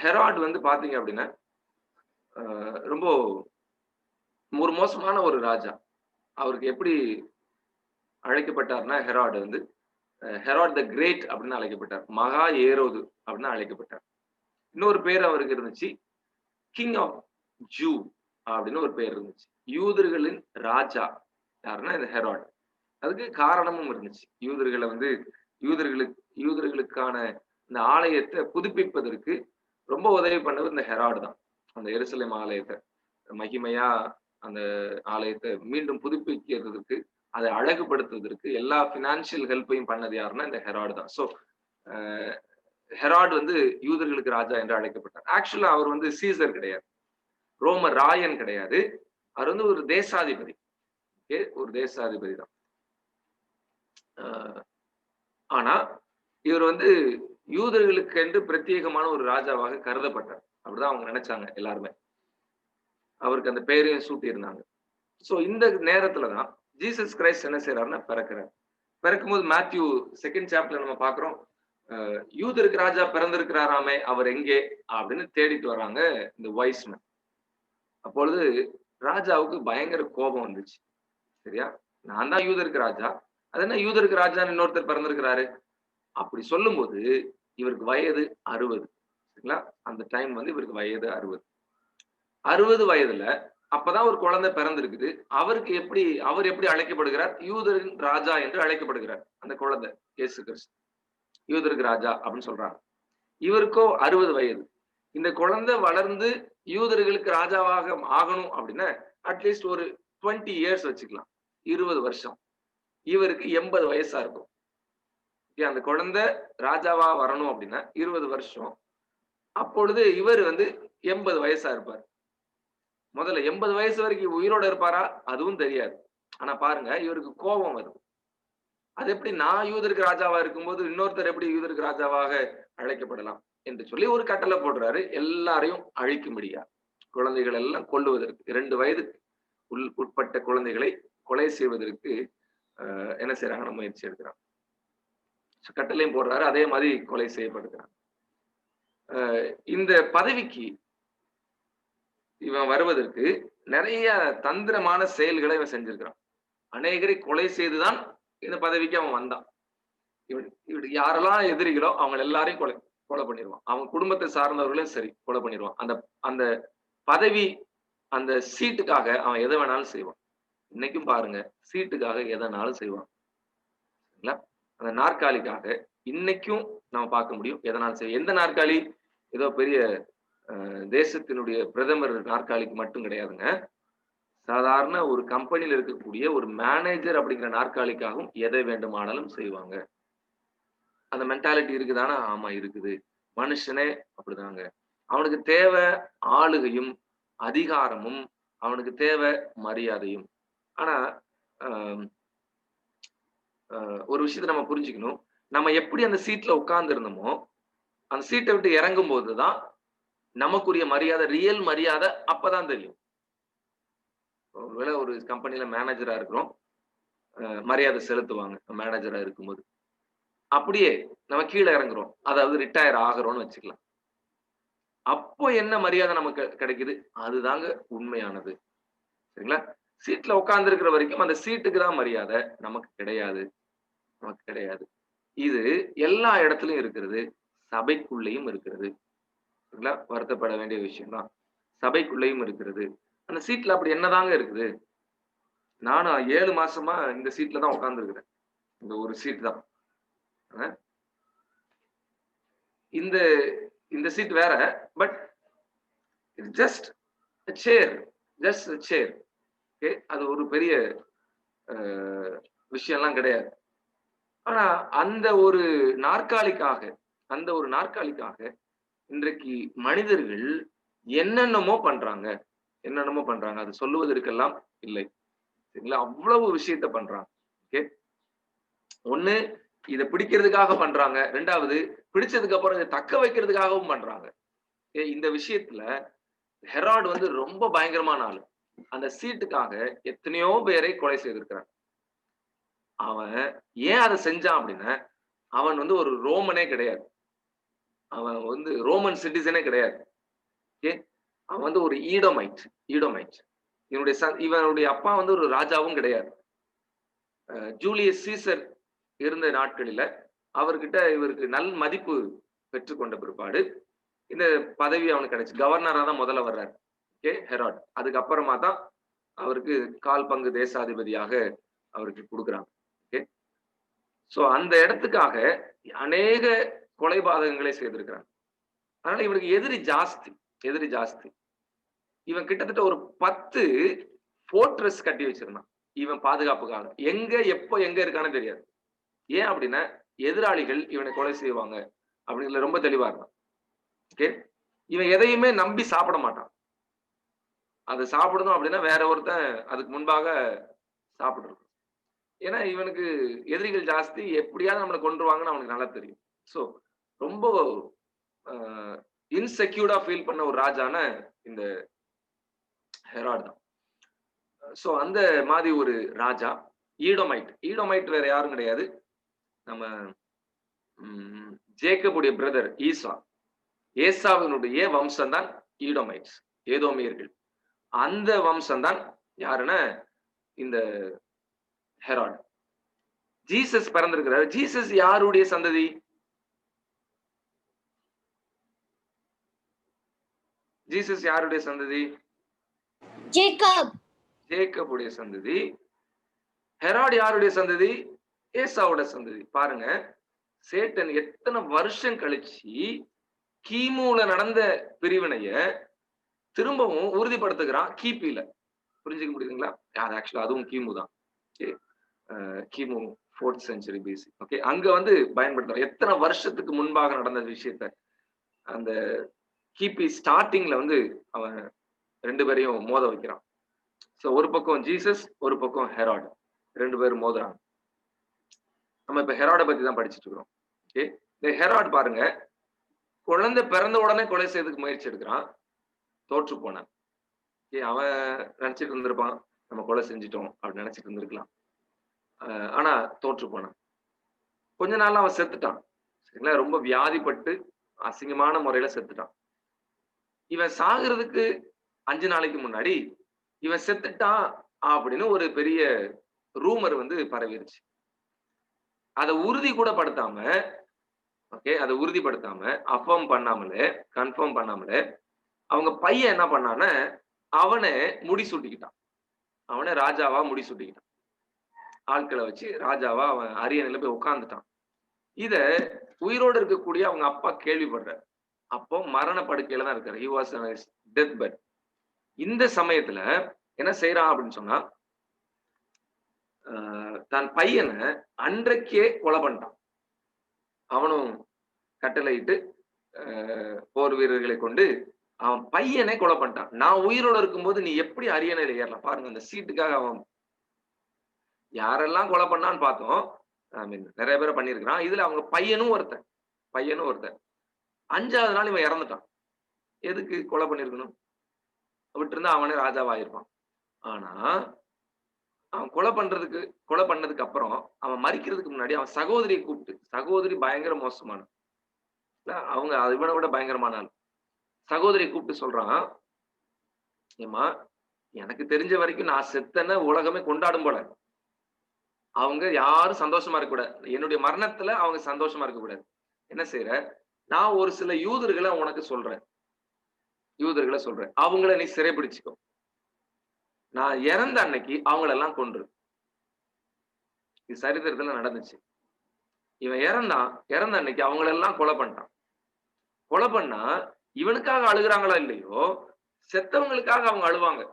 ஹெராட் வந்து பாத்தீங்க அப்படின்னா ரொம்ப ஒரு மோசமான ஒரு ராஜா. அவருக்கு எப்படி அழைக்கப்பட்டார்னா, ஹெராட் வந்து ஹெராட் த கிரேட் அப்படின்னு அழைக்கப்பட்டார். மகா ஏரோது அப்படின்னு அழைக்கப்பட்டார். இன்னொரு பேர் அவருக்கு இருந்துச்சு, கிங் ஆஃப் ஜூ அப்படின்னு ஒரு பேர் இருந்துச்சு. யூதர்களின் ராஜா யாருன்னா இந்த ஹெராட். அதுக்கு காரணமும் இருந்துச்சு. யூதர்களை வந்து யூதர்களுக்கான இந்த ஆலயத்தை புதுப்பிப்பதற்கு ரொம்ப உதவி பண்ணவர் இந்த ஹெராட் தான். அந்த எருசலேம் ஆலயத்தை மகிமையா அந்த ஆலயத்தை மீண்டும் புதுப்பிக்கிறதுக்கு, அதை அழகுபடுத்துவதற்கு எல்லா பினான்சியல் ஹெல்ப்பையும் பண்ணது யாருன்னா இந்த ஹெராட் தான். ஸோ ஹெராட் வந்து யூதர்களுக்கு ராஜா என்று அழைக்கப்பட்டார். ஆக்சுவலா அவர் வந்து சீசர் கிடையாது, ரோம ராயன் கிடையாது. அவர் வந்து ஒரு தேசாதிபதி. ஒரு தேசாதிபதி தான். ஆனா இவர் வந்து யூதர்களுக்கு என்று பிரத்யேகமான ஒரு ராஜாவாக கருதப்பட்டார். அப்படிதான் அவங்க நினைச்சாங்க எல்லாருமே. அவருக்கு அந்த பெயரையும் சூட்டி இருந்தாங்க. சோ இந்த நேரத்துலதான் ஜீசஸ் கிரைஸ்ட் என்ன செய்யறாருன்னா பிறக்கிறார். பிறக்கும்போது மேத்யூ 2nd சாப்டர்ல நம்ம பாக்குறோம், யூதருக்கு ராஜா பிறந்திருக்கிறாராமே, அவர் எங்கே அப்படின்னு தேடிட்டு வர்றாங்க இந்த வைஸ்மேன். அப்பொழுது ராஜாவுக்கு பயங்கர கோபம் வந்துச்சு. சரியா, நான் தான் யூதருக்கு ராஜா, அது என்ன யூதருக்கு ராஜான்னு இன்னொருத்தர் பிறந்திருக்கிறாரு அப்படி சொல்லும்போது இவருக்கு வயது 60. சரிங்களா, அந்த டைம் வந்து இவருக்கு வயது 60 வயதுல அப்பதான் ஒரு குழந்தை பிறந்திருக்குது. அவர் எப்படி அழைக்கப்படுகிறார்? யூதரின் ராஜா என்று அழைக்கப்படுகிறார். அந்த குழந்தை இயேசு கிறிஸ்து யூதருக்கு ராஜா அப்படின்னு சொல்றாங்க. இவருக்கோ 60 வயது. இந்த குழந்தை வளர்ந்து யூதர்களுக்கு ராஜாவாக ஆகணும் அப்படின்னா அட்லீஸ்ட் ஒரு 20 இயர்ஸ் வச்சுக்கலாம், 20 வருஷம். இவருக்கு 80 வயசா இருக்கும். அந்த குழந்தை ராஜாவா வரணும் அப்படின்னா 20 வருஷம். அப்பொழுது இவர் வந்து 80 வயசா இருப்பார். முதல்ல 80 வயசு வரைக்கும் உயிரோட இருப்பாரா அதுவும் தெரியாது. ஆனா பாருங்க, இவருக்கு கோபம் வருது. அது எப்படி நான் யூதருக்கு ராஜாவா இருக்கும்போது இன்னொருத்தர் எப்படி யூதருக்கு ராஜாவாக அழைக்கப்படலாம் என்று சொல்லி ஒரு கட்டளை போடுறாரு, எல்லாரையும் அழிக்கும்படியா, குழந்தைகள் எல்லாம் கொல்லுவதற்கு, 2 வயது உட்பட்ட குழந்தைகளை கொலை செய்வதற்கு என்ன செய்யறாங்க, முயற்சி எடுக்கிறாங்க. கட்டளையும் போடுறாரு, அதே மாதிரி கொலை செய்யப்படுகிறாங்க. இந்த பதவிக்கு இவன் வருவதற்கு நிறைய தந்திரமான செயல்களை இவன் செஞ்சிருக்கிறான். அநேகரை கொலை செய்துதான் இந்த பதவிக்கு அவன் வந்தான். இவனுக்கு யாரெல்லாம் எதிரிகளோ அவங்க எல்லாரையும் கொலை பண்ணிடுவான். அவங்க குடும்பத்தை சார்ந்தவர்களையும் சரி கொலை பண்ணிடுவான். அந்த பதவி, அந்த சீட்டுக்காக அவன் எதை வேணாலும் செய்வான். இன்னைக்கும் பாருங்க, சீட்டுக்காக எதனாலும் செய்வான். அந்த நாற்காலிக்காக இன்னைக்கும் நம்ம பார்க்க முடியும், எதனாலும் செய்வோம். எந்த நாற்காலி ஏதோ பெரிய தேசத்தினுடைய பிரதமர் நாற்காலிக்கு மட்டும் கிடையாதுங்க. சாதாரண ஒரு கம்பெனியில் இருக்கக்கூடிய ஒரு மேனேஜர் அப்படிங்கிற நாற்காலிக்காகவும் எதை வேண்டுமானாலும் செய்வாங்க. அந்த மென்டாலிட்டி இருக்குதானா? ஆமா இருக்குது. மனுஷனே அப்படிதாங்க. அவனுக்கு தேவை ஆளுகையும் அதிகாரமும், அவனுக்கு தேவை மரியாதையும். ஆனா ஒரு விஷயத்த நம்ம புரிஞ்சுக்கணும். நம்ம எப்படி அந்த சீட்ல உட்கார்ந்து இருந்தோமோ, அந்த சீட்டை விட்டு இறங்கும் போதுதான் நமக்குரிய மரியாதை, ரியல் மரியாதை அப்பதான் தெரியும். ஒருவேளை ஒரு கம்பெனில மேனேஜரா இருக்கிறோம், மரியாதை செலுத்துவாங்க மேனேஜரா இருக்கும்போது. அப்படியே நம்ம கீழே இறங்குறோம், அதாவது ரிட்டையர் ஆகிறோம்னு வச்சுக்கலாம். அப்போ என்ன மரியாதை நமக்கு கிடைக்குது, அதுதாங்க உண்மையானது. சரிங்களா? சீட்ல உட்கார்ந்து இருக்கிற வரைக்கும் அந்த சீட்டுக்கு தான் மரியாதை, நமக்கு கிடையாது. இது எல்லா இடத்துலயும் இருக்கிறது, சபைக்குள்ளேயும் இருக்கிறது. சரிங்களா? வருத்தப்பட வேண்டிய விஷயம் தான். சபைக்குள்ளேயும் இருக்கிறது. அந்த சீட்ல அப்படி என்னதாங்க இருக்குது? நானும் 7 மாசமா இந்த சீட்ல தான் உட்கார்ந்து இருக்கிறேன். இந்த ஒரு சீட் தான். இந்த சீட் வேற, பட் ஜஸ்ட் சேர். அது ஒரு பெரிய விஷயம்லாம் கிடையாது. ஆனா அந்த ஒரு நாற்காலிக்காக இன்றைக்கு மனிதர்கள் என்னென்னமோ பண்றாங்க. அது சொல்லுவதற்கெல்லாம் இல்லை. சரிங்களா? அவ்வளவு விஷயத்த பண்றாங்க. ஓகே, ஒண்ணு இதை பிடிக்கிறதுக்காக பண்றாங்க, 2வது பிடிச்சதுக்கு அப்புறம் இதை தக்க வைக்கிறதுக்காகவும் பண்றாங்க. இந்த விஷயத்துல ஹெராட் வந்து ரொம்ப பயங்கரமான ஆளு. அந்த சீட்டுக்காக எத்தனையோ பேரை கொலை செய்திருக்கிறான். அவன் ஏன் அதை செஞ்சான் அப்படின்னா, அவன் வந்து ஒரு ரோமனே கிடையாது, அவன் வந்து ரோமன் சிட்டிசனே கிடையாது. அவன் வந்து ஒரு ஈடோமைட். இவனுடைய அப்பா வந்து ஒரு ராஜாவும் கிடையாது. ஜூலியஸ் சீசர் இருந்த நாட்களில அவர்கிட்ட இவருக்கு நல் மதிப்பு பெற்றுக்கொண்ட பிற்பாடு இந்த பதவி அவனுக்கு கிடைச்சு கவர்னரா தான் முதல்ல வர்றாரு. ஹெராட். அதுக்கப்புறமா தான் அவருக்கு 1/4 பங்கு தேசாதிபதியாக அவருக்கு கொடுக்குறாங்க. சோ அந்த இடத்துக்காக அநேக கொலைபாதகங்களை செய்திருக்கிறாங்க. அதனால இவருக்கு எதிரி ஜாஸ்தி. இவன் கிட்டத்தட்ட ஒரு 10 போர்ட்ரஸ் கட்டி வச்சிருந்தான் இவன் பாதுகாப்புக்காக. எப்போ எங்க இருக்கானு தெரியாது. ஏன் அப்படின்னா, எதிராளிகள் இவனை கொலை செய்வாங்க அப்படிங்கிற ரொம்ப தெளிவா இருந்தான். இவன் எதையுமே நம்பி சாப்பிட மாட்டான். அது சாப்பிடணும் அப்படின்னா வேற ஒருத்தன் அதுக்கு முன்பாக சாப்பிட்டு. ஏன்னா இவனுக்கு எதிரிகள் ஜாஸ்தி, எப்படியாவது நம்மளை கொன்றுவாங்கன்னு அவனுக்கு நல்லா தெரியும். சோ ரொம்ப இன்செக்யூர்டா ஃபீல் பண்ண ஒரு ராஜான இந்த ஹெராட் தான். சோ அந்த மாதிரி ஒரு ராஜா ஈடோமைட் வேற யாரும் கிடையாது, நம்ம ஜேக்கபுடைய பிரதர் ஈசா, ஏசாவினுடைய வம்சம் தான் ஈடோமைட்ஸ், ஏதோமியர்கள். அந்த வம்சம் தான் யாருன்னா இந்த ஹெராட். ஜீசஸ் பிறந்திருக்கிறார். ஜீசஸ் யாருடைய சந்ததி? ஜீசஸ் யாருடைய சந்ததி? ஜேக்கப். ஜேக்கபுடைய சந்ததி. ஹெராட் யாருடைய சந்ததி? ஏசாவோட சந்ததி. பாருங்க, சேட்டன் எத்தனை வருஷம் கழிச்சு கிமுல நடந்த பிரிவினைய திரும்பவும் உறுதிப்படுத்துகிறான் கிபில. புரிஞ்சுக்க முடியுதுங்களா? அது ஆக்சுவலா அதுவும் கிமு தான். கிமு 4th century BC. ஓகே, அங்க வந்து பயன்படுத்துறான். எத்தனை வருஷத்துக்கு முன்பாக நடந்த விஷயத்த அந்த கிபி ஸ்டார்டிங்ல வந்து அவன் 2 பேரையும் மோத வைக்கிறான். சோ ஒரு பக்கம் ஜீசஸ், ஒரு பக்கம் ஹெராட், 2 பேரும் மோதுறாங்க. நம்ம இப்ப ஹெராட பத்தி தான் படிச்சுட்டு இருக்கிறோம். ஓகே, இந்த ஹெராட் பாருங்க, குழந்தை பிறந்த உடனே கொலை செய்யறதுக்கு முயற்சி எடுக்கிறான், தோற்று போனான். அவன் நினைச்சிட்டு இருந்திருப்பான் நம்ம கொலை செஞ்சிட்டோம் அப்படின்னு நினைச்சிட்டு இருந்திருக்கலாம். ஆனா தோற்று போனான். கொஞ்ச நாள்ல அவன் செத்துட்டான். சரிங்களா? ரொம்ப வியாதிப்பட்டு அசிங்கமான முறையில செத்துட்டான். இவன் சாகுறதுக்கு 5 நாளைக்கு முன்னாடி இவன் செத்துட்டான் அப்படின்னு ஒரு பெரிய ரூமர் வந்து பரவிருச்சு. அதை உறுதி கூட படுத்தாம, ஓகே, அதை உறுதிப்படுத்தாம, கன்ஃபார்ம் பண்ணாமலே அவங்க பையன் என்ன பண்ணான்னு அவனை முடி சூட்டிக்கிட்டான். அவனை ராஜாவா முடி சூட்டிக்கிட்டான். ஆட்களை வச்சு ராஜாவா அவன் அரியணையில போய் உட்கார்ந்துட்டான். இத உயிரோடு இருக்கக்கூடிய அவங்க அப்பா கேள்விப்படுற. அப்போ மரண படுக்கையில தான் இருக்காரு. He was on his deathbed. இந்த சமயத்துல என்ன செய்யறான் அப்படின்னு சொன்னா, தன் பையனை அன்றைக்கே கொலை பண்ணிட்டான். அவனும் கட்டளையிட்டு போர் வீரர்களை கொண்டு அவன் பையனை கொலை பண்ணிட்டான். நான் உயிரோட இருக்கும்போது நீ எப்படி அரியணையில ஏறலாம்? பாருங்க, அந்த சீட்டுக்காக அவன் யாரெல்லாம் கொலை பண்ணான்னு பார்த்தோம். நிறைய பேரை பண்ணியிருக்கிறான். இதுல அவங்க பையனும் ஒருத்தன். 5வது நாள் இவன் இறந்துட்டான். எதுக்கு கொலை பண்ணிருக்கணும்? விட்டு இருந்தா அவனே ராஜாவாயிருப்பான். ஆனா அவன் கொலை பண்ணதுக்கு அப்புறம் அவன் மறிக்கிறதுக்கு முன்னாடி அவன் சகோதரியை கூப்பிட்டு, சகோதரி பயங்கர மோசமான, அவங்க இவனை விட பயங்கரமான ஆள். சகோதரியை கூப்பிட்டு சொல்றான், ஏமா எனக்கு தெரிஞ்ச வரைக்கும் நான் செத்தன உலகமே கொண்டாடும் போல. அவங்க யாரும் சந்தோஷமா இருக்க கூடாது. என்னுடைய மரணத்துல அவங்க சந்தோஷமா இருக்க கூடாது. என்ன செய்யற? நான் ஒரு சில யூதர்களை உனக்கு சொல்றேன். அவங்கள நீ சிறைபிடிச்சுக்கோ. நான் இறந்த அன்னைக்கு அவங்களெல்லாம் கொன்று. இது சரித்திரத்துல நடந்துச்சு. இவன் இறந்த அன்னைக்கு அவங்களெல்லாம் கொலை பண்ணிட்டான். கொலை பண்ணா இவனுக்காக அழுகுறாங்களா இல்லையோ, செத்தவங்களுக்காக அவங்க அழுவாங்க.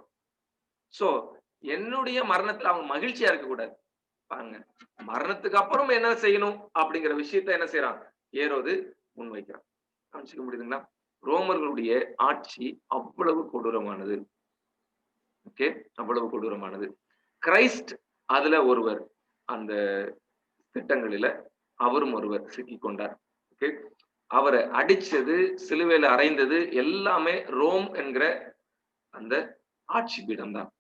சோ என்னுடைய மரணத்துல அவங்க மகிழ்ச்சியா இருக்க கூடாது. பாருங்க, மரணத்துக்கு அப்புறம் என்ன செய்யணும் அப்படிங்கிற விஷயத்த என்ன செய்யறான்? ஏரோது முன்வைக்கிறான். காமிச்சிக்க முடியுதுங்களா? ரோமர்களுடைய ஆட்சி அவ்வளவு கொடூரமானது. ஓகே, அவ்வளவு கொடூரமானது. கிரைஸ்ட் அதுல ஒருவர், அந்த திட்டங்களில அவரும் ஒருவர் சிக்கி கொண்டார். ஓகே, அவரை அடிச்சது, சிலுவையில அறைந்தது எல்லாமே ரோம் என்கிற அந்த ஆட்சி பீடம் தான்.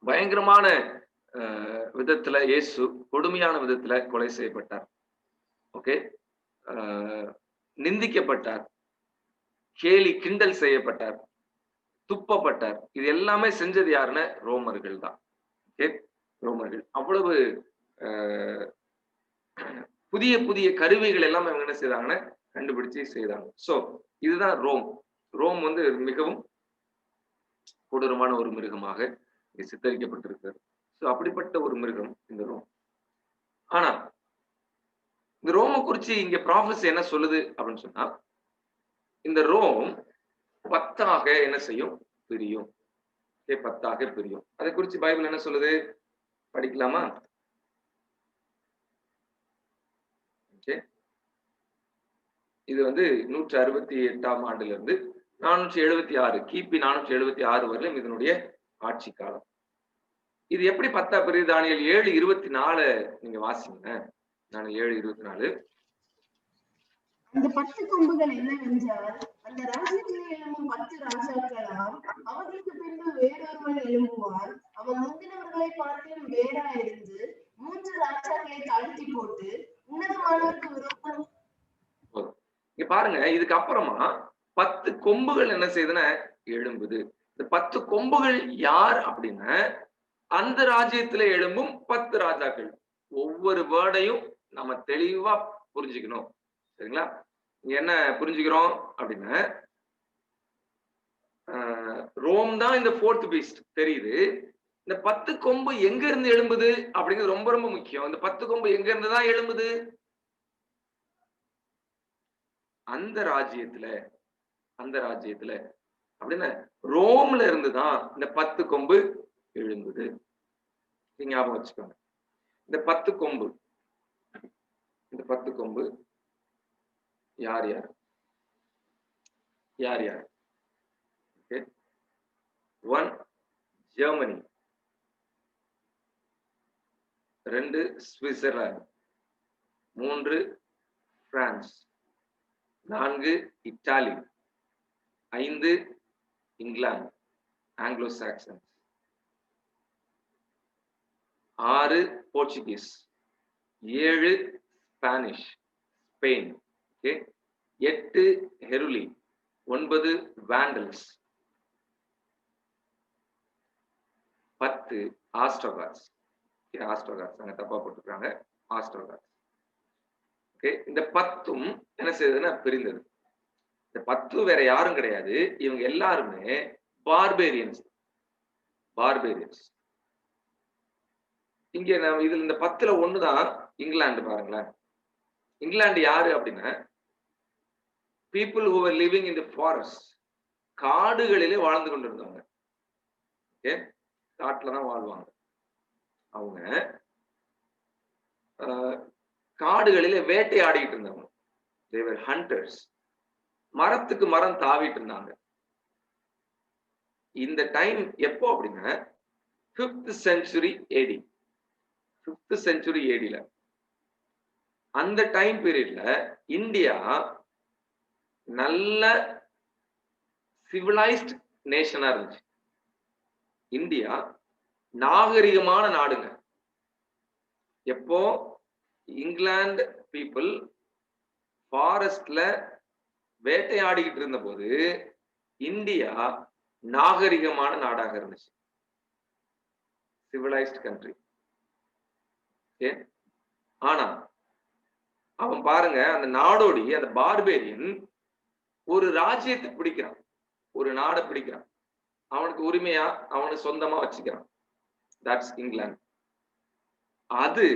பயங்கரமான விதத்துல இயேசு கொடுமையான விதத்துல கொலை செய்யப்பட்டார். ஓகே, நிந்திக்கப்பட்டார், கேலி கிண்டல் செய்யப்பட்டார், துப்பப்பட்டார். இது எல்லாமே செஞ்சது யாருன்னு? ரோமர்கள் தான். ஓகே, ரோமர்கள் அவ்வளவு புதிய புதிய கருவிகள் எல்லாம் அவங்க என்ன செய்தாங்கன்னு கண்டுபிடிச்சு செய்தாங்க. சோ இதுதான் ரோம். ரோம் வந்து மிகவும் கொடூரமான ஒரு மிருகமாக சித்தரிக்கப்பட்டிருக்கிறது. சோ அப்படிப்பட்ட ஒரு மிருகம் இந்த ரோம். ஆனா இந்த ரோமை குறிச்சு இங்க ப்ராஃபஸி என்ன சொல்லுது அப்படின்னு சொன்னா, இந்த ரோம் 10ஆக என்ன செய்யும்? பிரியும். 10ஆக பிரியும். அதை குறிச்சு பைபிள் என்ன சொல்லுது? படிக்கலாமா? இது வந்து 168ஆம் ஆண்டுல இருந்து 476 கிபி 476 வரையிலும் இதனுடைய ஆட்சி காலம். இது எப்படி 10ஆ பிரிவு? தானியேல் 7:24 நீங்க வாசிங்க. நான் 7:24. அந்த 10 கொம்புகள் என்னவென்றால், அந்த ராஜ்யத்திலே எழும்பும் 10 ராஜாக்களாம், அவர்களுக்கு பின்பு வேறொருவன் எழும்புவான். அவன் முந்தினவர்களை பார்த்தும் வேறாயிருந்து 3 ராஜாக்களை தாழ்த்தி போட்டு உன்னதமானவருக்கு விரோதம் பாருங்க, இதுக்கு அப்புறமா 10 கொம்புகள் என்ன செய்யுதுன்னா எழும்புது. இந்த 10 கொம்புகள் யார் அப்படின்னா அந்த ராஜ்யத்துல எழும்பும் 10 ராஜாக்கள். ஒவ்வொரு வேர்டையும் நம்ம தெளிவா புரிஞ்சுக்கணும். சரிங்களா? இங்க என்ன புரிஞ்சுக்கிறோம் அப்படின்னா ரோம் தான் இந்த 4th பீஸ்ட் தெரியுது. இந்த 10 கொம்பு எங்க இருந்து எழும்புது அப்படிங்கிறது ரொம்ப ரொம்ப முக்கியம். இந்த 10 கொம்பு எங்க இருந்து தான் எழும்புது? அந்த ராஜ்யத்துல அப்படின்னா ரோம்ல இருந்துதான் இந்த 10 கொம்பு எழும்புது. ஞாபகம் வச்சுக்கோங்க. இந்த 10 கொம்பு யார் யார்? 1 Germany, 2 Switzerland, 3 France, 4 Italy, 5 England Anglo Saxons, 6 Portuguese, 7 Spanish Spain, 8 ஹெருலி, 9 வாண்டல்ஸ், 10 ஆஸ்ட்ரோகாட்ஸ். அங்க தப்பா போட்டுருக்காங்க, ஆஸ்ட்ரோகாட்ஸ். இந்த 10ம் என்ன செய்யுதுன்னா பிரிந்தது. இந்த 10 வேற யாரும் கிடையாது, இவங்க எல்லாருமே பார்பேரியன்ஸ். இங்க இதுல இந்த 10ல ஒண்ணுதான் இங்கிலாந்து. பாருங்களேன், இங்கிலாந்து யாரு அப்படின்னா people who were living in the forest, காடுகளிலே வாழ்ந்து கொண்டிருந்தவங்க. காட்டுல தான் வாழ்வாங்க அவங்க. காடுகளிலே வேட்டையாடிட்டு இருந்தவங்க. they were hunters. மரத்துக்கு மரம் தாவிட்டு இருந்தாங்க. இந்த டைம் எப்போ அப்படின்னா 5th century AD. 5th century ADல அந்த டைம் பீரியட்ல இந்தியா நல்ல சிவிலைஸ்ட் நேஷனா இருந்துச்சு. இந்தியா நாகரிகமான நாடுங்க. எப்போ இங்கிலாந்து பீப்புள் ஃபாரஸ்ட்ல வேட்டையாடிக்கிட்டு இருந்த போது இந்தியா நாகரிகமான நாடாக இருந்துச்சு. Civilised country. ஆனா அவன் பாருங்க, அந்த நாடோடி அந்த பார்பேரியன் ஒரு ராஜ்யத்தை பிடிக்கிறான், ஒரு நாடை பிடிக்கிறான், அவனுக்கு உரிமையா அவனுக்கு சொந்தமா வச்சுக்கிறான். தட்ஸ் இங்கிலாந்து. அது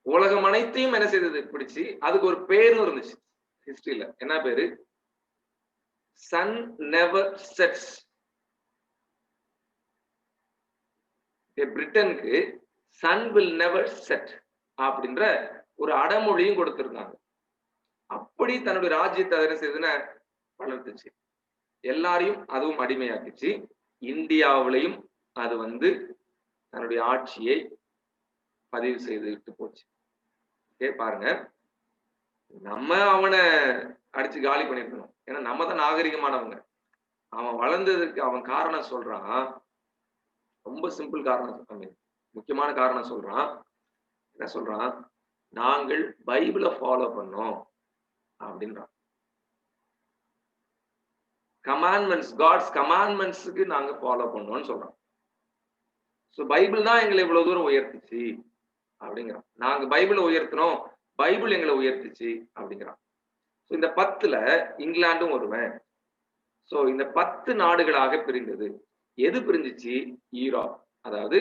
உலகம் அனைத்தையும் என்ன செய்தது பிடிச்சு, அதுக்கு ஒரு பேரும் இருந்துச்சு ஹிஸ்டரியில. என்ன பேரு? Sun never sets. பிரிட்டனுக்கு சன் வில் நெவர் செட் அப்படின்ற ஒரு அடமொழியும் கொடுத்திருந்தாங்க. அப்படி தன்னுடைய ராஜ்யத்தை என்ன செய்யுதுன்னா வளர்த்துச்சு. எல்லாரையும் அதுவும் அடிமையாக்கிச்சு. இந்தியாவிலையும் அது தன்னுடைய ஆட்சியை பதிவு செய்துட்டு போச்சு. பாருங்க, நம்ம அவனை அடிச்சு காலி பண்ணிருக்கணும். ஏன்னா நம்ம தான் நாகரிகமானவங்க. அவன் வளர்ந்ததுக்கு அவன் காரணம் சொல்றான். ரொம்ப சிம்பிள் காரணம், முக்கியமான காரணம் சொல்றான். என்ன சொல்றான்? நாங்கள் பைபிளை ஃபாலோ பண்ணோம் அப்படின்றான். கமாண்ட்மெண்ட்ஸ், காட்ஸ் கமாண்ட்மெண்ட்ஸுக்கு நாங்க ஃபாலோ பண்ணோம்னு சொல்றோம். ஸோ பைபிள் தான் எங்களை இவ்வளவு தூரம் உயர்த்துச்சு அப்படிங்கிறான். நாங்க பைபிளை உயர்த்தினோம், பைபிள் எங்களை உயர்த்துச்சு அப்படிங்கிறான். ஸோ இந்த 10ல இங்கிலாந்தும் ஒருவன். ஸோ இந்த 10 நாடுகளாக பிரிந்தது. எது பிரிஞ்சிச்சு? ஈரோப். அதாவது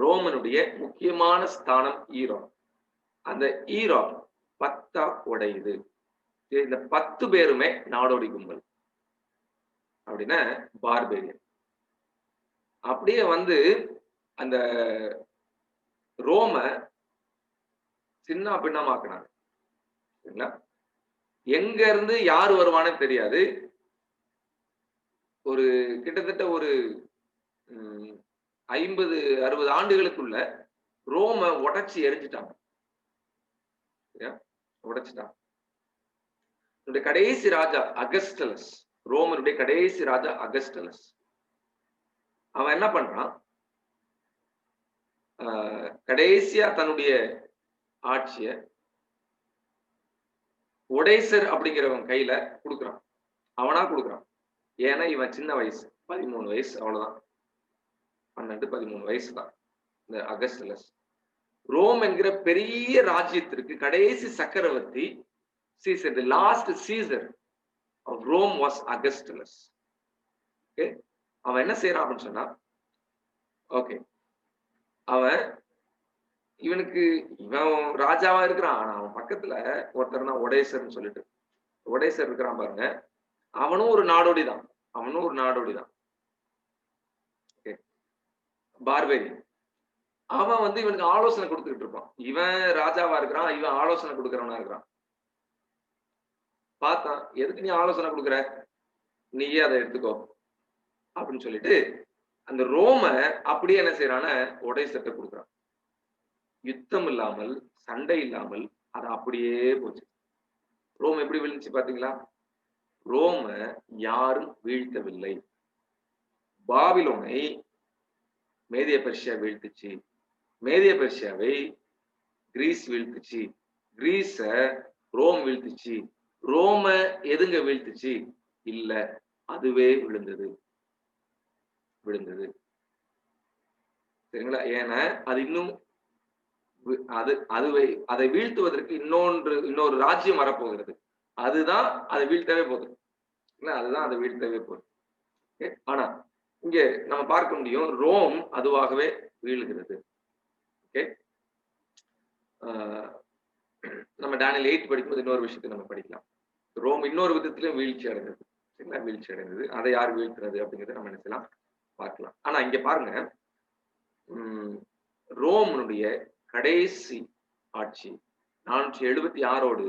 ரோமனுடைய முக்கியமான ஸ்தானம் ஈரோப். அந்த ஈரோப் 10ஆ உடையுது. இந்த 10 பேருமே நாடோடி கும்பல் அப்படின்னா பார்பேரியன். அப்படியே அந்த ரோம சின்ன பின்னமாக்குனாங்க. சரிங்களா? எங்க இருந்து யாரு வருவானே தெரியாது. ஒரு கிட்டத்தட்ட ஒரு 50-60 ஆண்டுகளுக்குள்ள ரோம உடைச்சி எரிஞ்சிட்டாங்க. உடைச்சிட்டாங்க. கடைசி ராஜா அகஸ்டலஸ், ரோமனுடைய கடைசி ராஜா அகஸ்டலஸ், அவன் என்ன பண்றான்? கடைசியா தன்னுடைய ஆட்சிய ஒடேசர் அப்படிங்கிறவன் கையில கொடுக்குறான். அவனா கொடுக்குறான். ஏன்னா இவன் சின்ன வயசு, 13 வயசு, அவ்வளவுதான். 12, 13 வயசு தான் இந்த அகஸ்டலஸ். ரோம் என்கிற பெரிய ராஜ்யத்திற்கு கடைசி சக்கரவர்த்தி Caesar. The last Caesar of Rome was Augustulus. Okay, அவன் என்ன செய்யறான் அப்படின்னு சொன்னா, ஓகே, அவன் இவனுக்கு இவன் ராஜாவா இருக்கிறான். ஆனா அவன் பக்கத்துல ஒருத்தர் தான் ஒடேசர்னு சொல்லிட்டு ஒடேசர் இருக்கிறான் பாருங்க. அவனும் ஒரு நாடோடி தான். பார்பேரி. அவன் வந்து இவனுக்கு ஆலோசனை கொடுத்துக்கிட்டு இருப்பான். இவன் ராஜாவா இருக்கிறான், இவன் ஆலோசனை கொடுக்கறவனா இருக்கிறான். பார்த்தான், எதுக்கு நீ ஆலோசனை கொடுக்குற, நீயே அதை எடுத்துக்கோ அப்படின்னு சொல்லிட்டு அந்த ரோம அப்படியே என்ன செய்யறான ஒடேசர்ட்ட கொடுக்குறான். யுத்தம் இல்லாமல், சண்டை இல்லாமல் அது அப்படியே போச்சு. ரோம் எப்படி விழுந்துச்சு பாத்தீங்களா? ரோம யாரும் வீழ்த்தவில்லை. பாபிலோனை மேதிய பெர்ஷியா வீழ்த்துச்சு, மேதிய பெர்ஷியாவை கிரீஸ் வீழ்த்துச்சு, கிரீஸ ரோம் வீழ்த்துச்சு. ரோம எதுங்க வீழ்த்துச்சு? இல்ல, அதுவே விழுந்தது. சரிங்களா? ஏன்னா அது இன்னும் அதை வீழ்த்துவதற்கு இன்னொரு ராஜ்யம் வரப்போகிறது. அதுதான் அதை வீழ்த்தவே போகுது. அதுதான் அதை வீழ்த்தவே போகுது. ஆனா இங்க நம்ம பார்க்க முடியும், ரோம் அதுவாகவே வீழுகிறது. ஓகே, நம்ம டேனியல் 8 படிக்கும்போது இன்னொரு விஷயத்தை நம்ம படிக்கலாம். ரோம் இன்னொரு விதத்திலும் வீழ்ச்சி அடைந்தது. சரிங்களா? வீழ்ச்சி அடைந்தது. அதை யார் வீழ்த்துறது அப்படிங்கிறத நம்ம நினைச்சலாம் பார்க்கலாம். ஆனா இங்க பாருங்க, ரோமனுடைய கடைசி ஆட்சி 476ஓடு,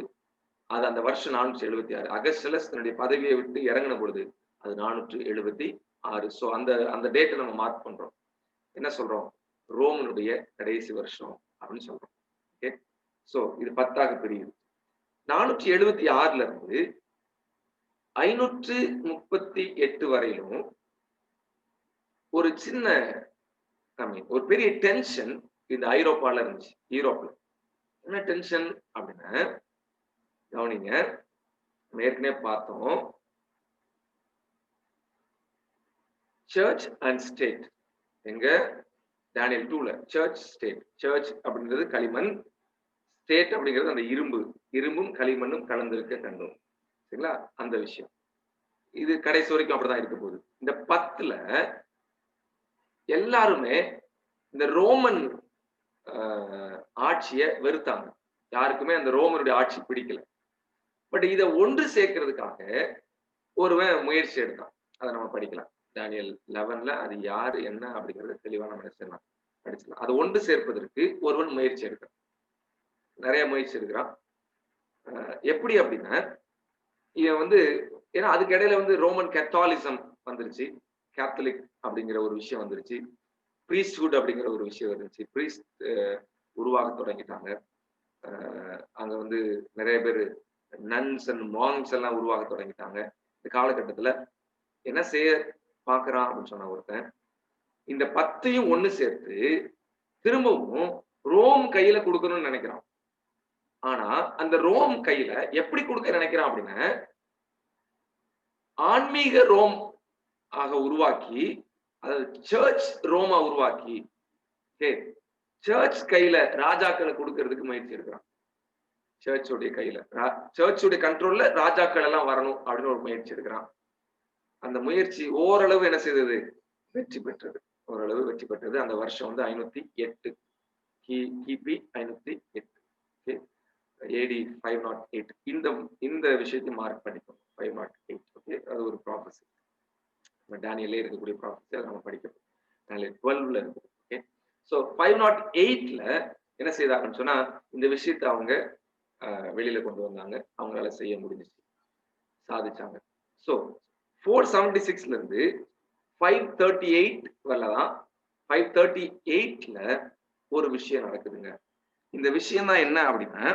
அது அந்த வருஷம் 476. அகஸ்டலஸ் தன்னுடைய பதவியை விட்டு இறங்கின பொழுது அது 476. சோ அந்த டேட்டை நம்ம மார்க் பண்றோம். என்ன சொல்றோம்? ரோமனுடைய கடைசி வருஷம் அப்படின்னு சொல்றோம். ஓகே, சோ இது 10ஆக பிரியுது. 476ல இருந்து 538 வரையிலும் ஒரு சின்ன ஒரு பெரிய டென்ஷன் இந்த ஐரோப்பால இருந்துச்சு. யூரோப்ல என்ன டென்ஷன் அப்படின்னா, கவனிங்க, நம்ம ஏற்கனவே பார்த்தோம், சர்ச் அண்ட் ஸ்டேட். எங்க டேனியல் 2ல சர்ச் ஸ்டேட். சர்ச் அப்படிங்கிறது களிமண், ஸ்டேட் அப்படிங்கிறது அந்த இரும்பும் களிமண்ணும் கலந்திருக்க கண்டோம். சரிங்களா? அந்த விஷயம் இது கடைசி வரைக்கும் அப்படிதான் இருக்க போகுது. இந்த 10ல எல்லாருமே இந்த ரோமன் ஆட்சியை வெறுத்தாங்க. யாருக்குமே அந்த ரோமனுடைய ஆட்சி பிடிக்கல. பட் இதை ஒன்று சேர்க்கிறதுக்காக ஒருவன் முயற்சி எடுத்தான். அதை நம்ம படிக்கலாம். டேனியல் 11ல அது யாரு என்ன அப்படிங்கறத தெளிவா நம்ம நினைச்சிடலாம், படிச்சிடலாம். அதை ஒன்று சேர்ப்பதற்கு ஒருவன் முயற்சி எடுக்கிறான். நிறைய முயற்சி எடுக்கிறான். எப்படி அப்படின்னா, இவன் வந்து, ஏன்னா அதுக்கு இடையில வந்து ரோமன் கத்தாலிசம் வந்துருச்சு, கேத்தலிக் அப்படிங்கிற ஒரு விஷயம் வந்துருச்சு, பிரீஸ்ட்ஹுட் அப்படிங்கிற ஒரு விஷயம் வந்துருச்சு, பிரீஸ்ட் உருவாக தொடங்கிட்டாங்க. அங்க வந்து நிறைய பேர் நன்ஸ் அண்ட் மாங்ஸ் எல்லாம் உருவாக தொடங்கிட்டாங்க. இந்த காலகட்டத்துல என்ன செய்ய பாக்குறான் அப்படின்னு சொன்ன ஒருத்தன், இந்த 10ஐயும் ஒண்ணு சேர்த்து திரும்பவும் ரோம் கையில கொடுக்கணும்னு நினைக்கிறான். ஆனா அந்த ரோம் கையில எப்படி கொடுக்க நினைக்கிறான் அப்படின்னா, ஆன்மீக ரோம் ஆக உருவாக்கி, அதாவது சர்ச் ரோமா உருவாக்கி, சர்ச் கையில ராஜாக்களை கொடுக்கறதுக்கு முயற்சி எடுக்கிறான். சர்ச்சுடைய கையில, சர்ச்சுடைய கண்ட்ரோல்ல ராஜாக்கள் எல்லாம் வரணும் அப்படின்னு ஒரு முயற்சி எடுக்கிறான். அந்த முயற்சி ஓரளவு என்ன செய்தது? வெற்றி பெற்றது. ஓரளவு வெற்றி பெற்றது. அந்த வருஷம் வந்து 508, கிபி 508, AD 508. இந்த விஷயத்தை மார்க் பண்ணிப்போம். 508. ஓகே, அது ஒரு ப்ராபசி. டேனியல்லே இருக்கக்கூடிய ப்ராபசி, அதை நம்ம படிக்கணும். டேனியல் 12ல இருக்கு. ஓகே, ஸோ 508ல என்ன செய்தாங்கன்னு சொன்னா, இந்த விஷயத்தை அவங்க வெளியில கொண்டு வந்தாங்க. அவங்களால செய்ய முடிஞ்சிச்சு, சாதிச்சாங்க. ஸோ 476ல இருந்து 538 வரலாம். 538ல ஒரு விஷயம் நடக்குதுங்க. இந்த விஷயம் தான் என்ன அப்படின்னா,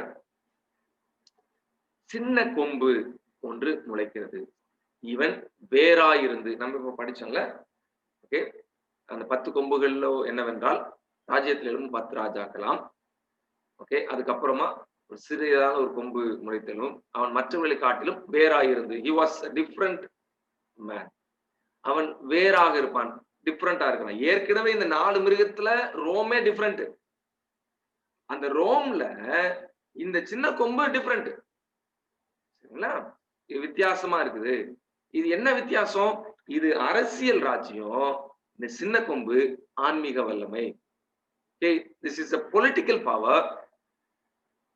சின்ன கொம்பு ஒன்று முளைக்கிறது. இவன் வேறாயிருந்து, நம்ம இப்ப படிச்சோம்ல, ஓகே, அந்த 10 கொம்புகள்ல என்னவென்றால், ராஜ்யத்திலிருந்து 10 ராஜாக்கலாம். ஓகே, அதுக்கப்புறமா ஒரு சிறியதான ஒரு கொம்பு முளைத்தலும் அவன் மற்றவர்களை காட்டிலும் வேறாயிருந்து he was a different man. அவன் வேறாக இருப்பான், டிஃப்ரெண்டா இருக்கான். ஏற்கனவே இந்த 4 மிருகத்துல ரோமே டிஃப்ரெண்ட். அந்த ரோம்ல இந்த சின்ன கொம்பு டிஃப்ரெண்ட். சரிங்களா? இது வித்தியாசமா இருக்குது. இது என்ன வித்தியாசம்? இது அரசியல் ராஜ்யம், இந்த சின்ன கொம்பு ஆன்மீக வல்லமை. Okay, this is a political power.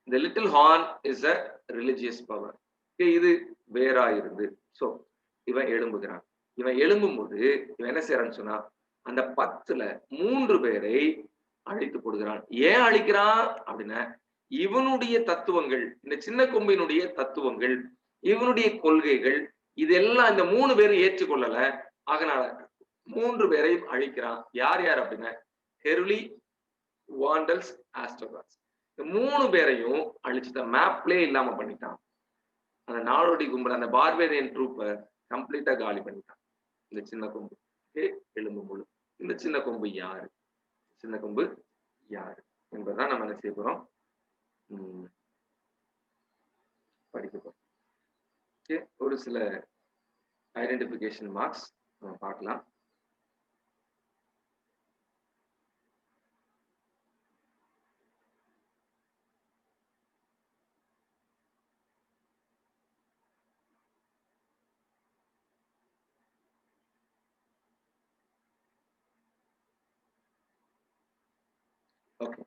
The little horn is a religious power. Okay, இது வேறா இருந்து. So இவன் எழும்புகிறான். இவன் எழும்பும்போது இவன் என்ன செய்யறான்னு சொன்னா, அந்த 10ல 3 பேரை அழித்து போடுகிறான். ஏன் அழிக்கிறான் அப்படின்னா, இவனுடைய தத்துவங்கள், இந்த சின்ன கொம்பினுடைய தத்துவங்கள், இவனுடைய கொள்கைகள், இதெல்லாம் இந்த 3 பேரும் ஏற்றுக்கொள்ளல. அதனால 3 பேரையும் அழிக்கிறான். யார் யார் அப்படின்னா, ஹெர்லி, வாண்டல்ஸ், ஆஸ்ட்ரோகாட்ஸ். இந்த 3 பேரையும் அழிச்சுட்ட மேப்லே இல்லாம பண்ணிட்டான். அந்த நாடோடி கும்பல், அந்த பார்பேரியன் ட்ரூப்பை கம்ப்ளீட்டா காலி பண்ணிட்டான் இந்த சின்ன கொம்பு. எலும்பு முழு. இந்த சின்ன கொம்பு யாரு, சின்ன கொம்பு யாரு என்பதுதான் நம்ம என்ன செய்ய போறோம், படிக்க போறோம். ஒரு சில ஐடென்டிபிகேஷன் மார்க்ஸ் நம்ம பார்க்கலாம். ஓகே,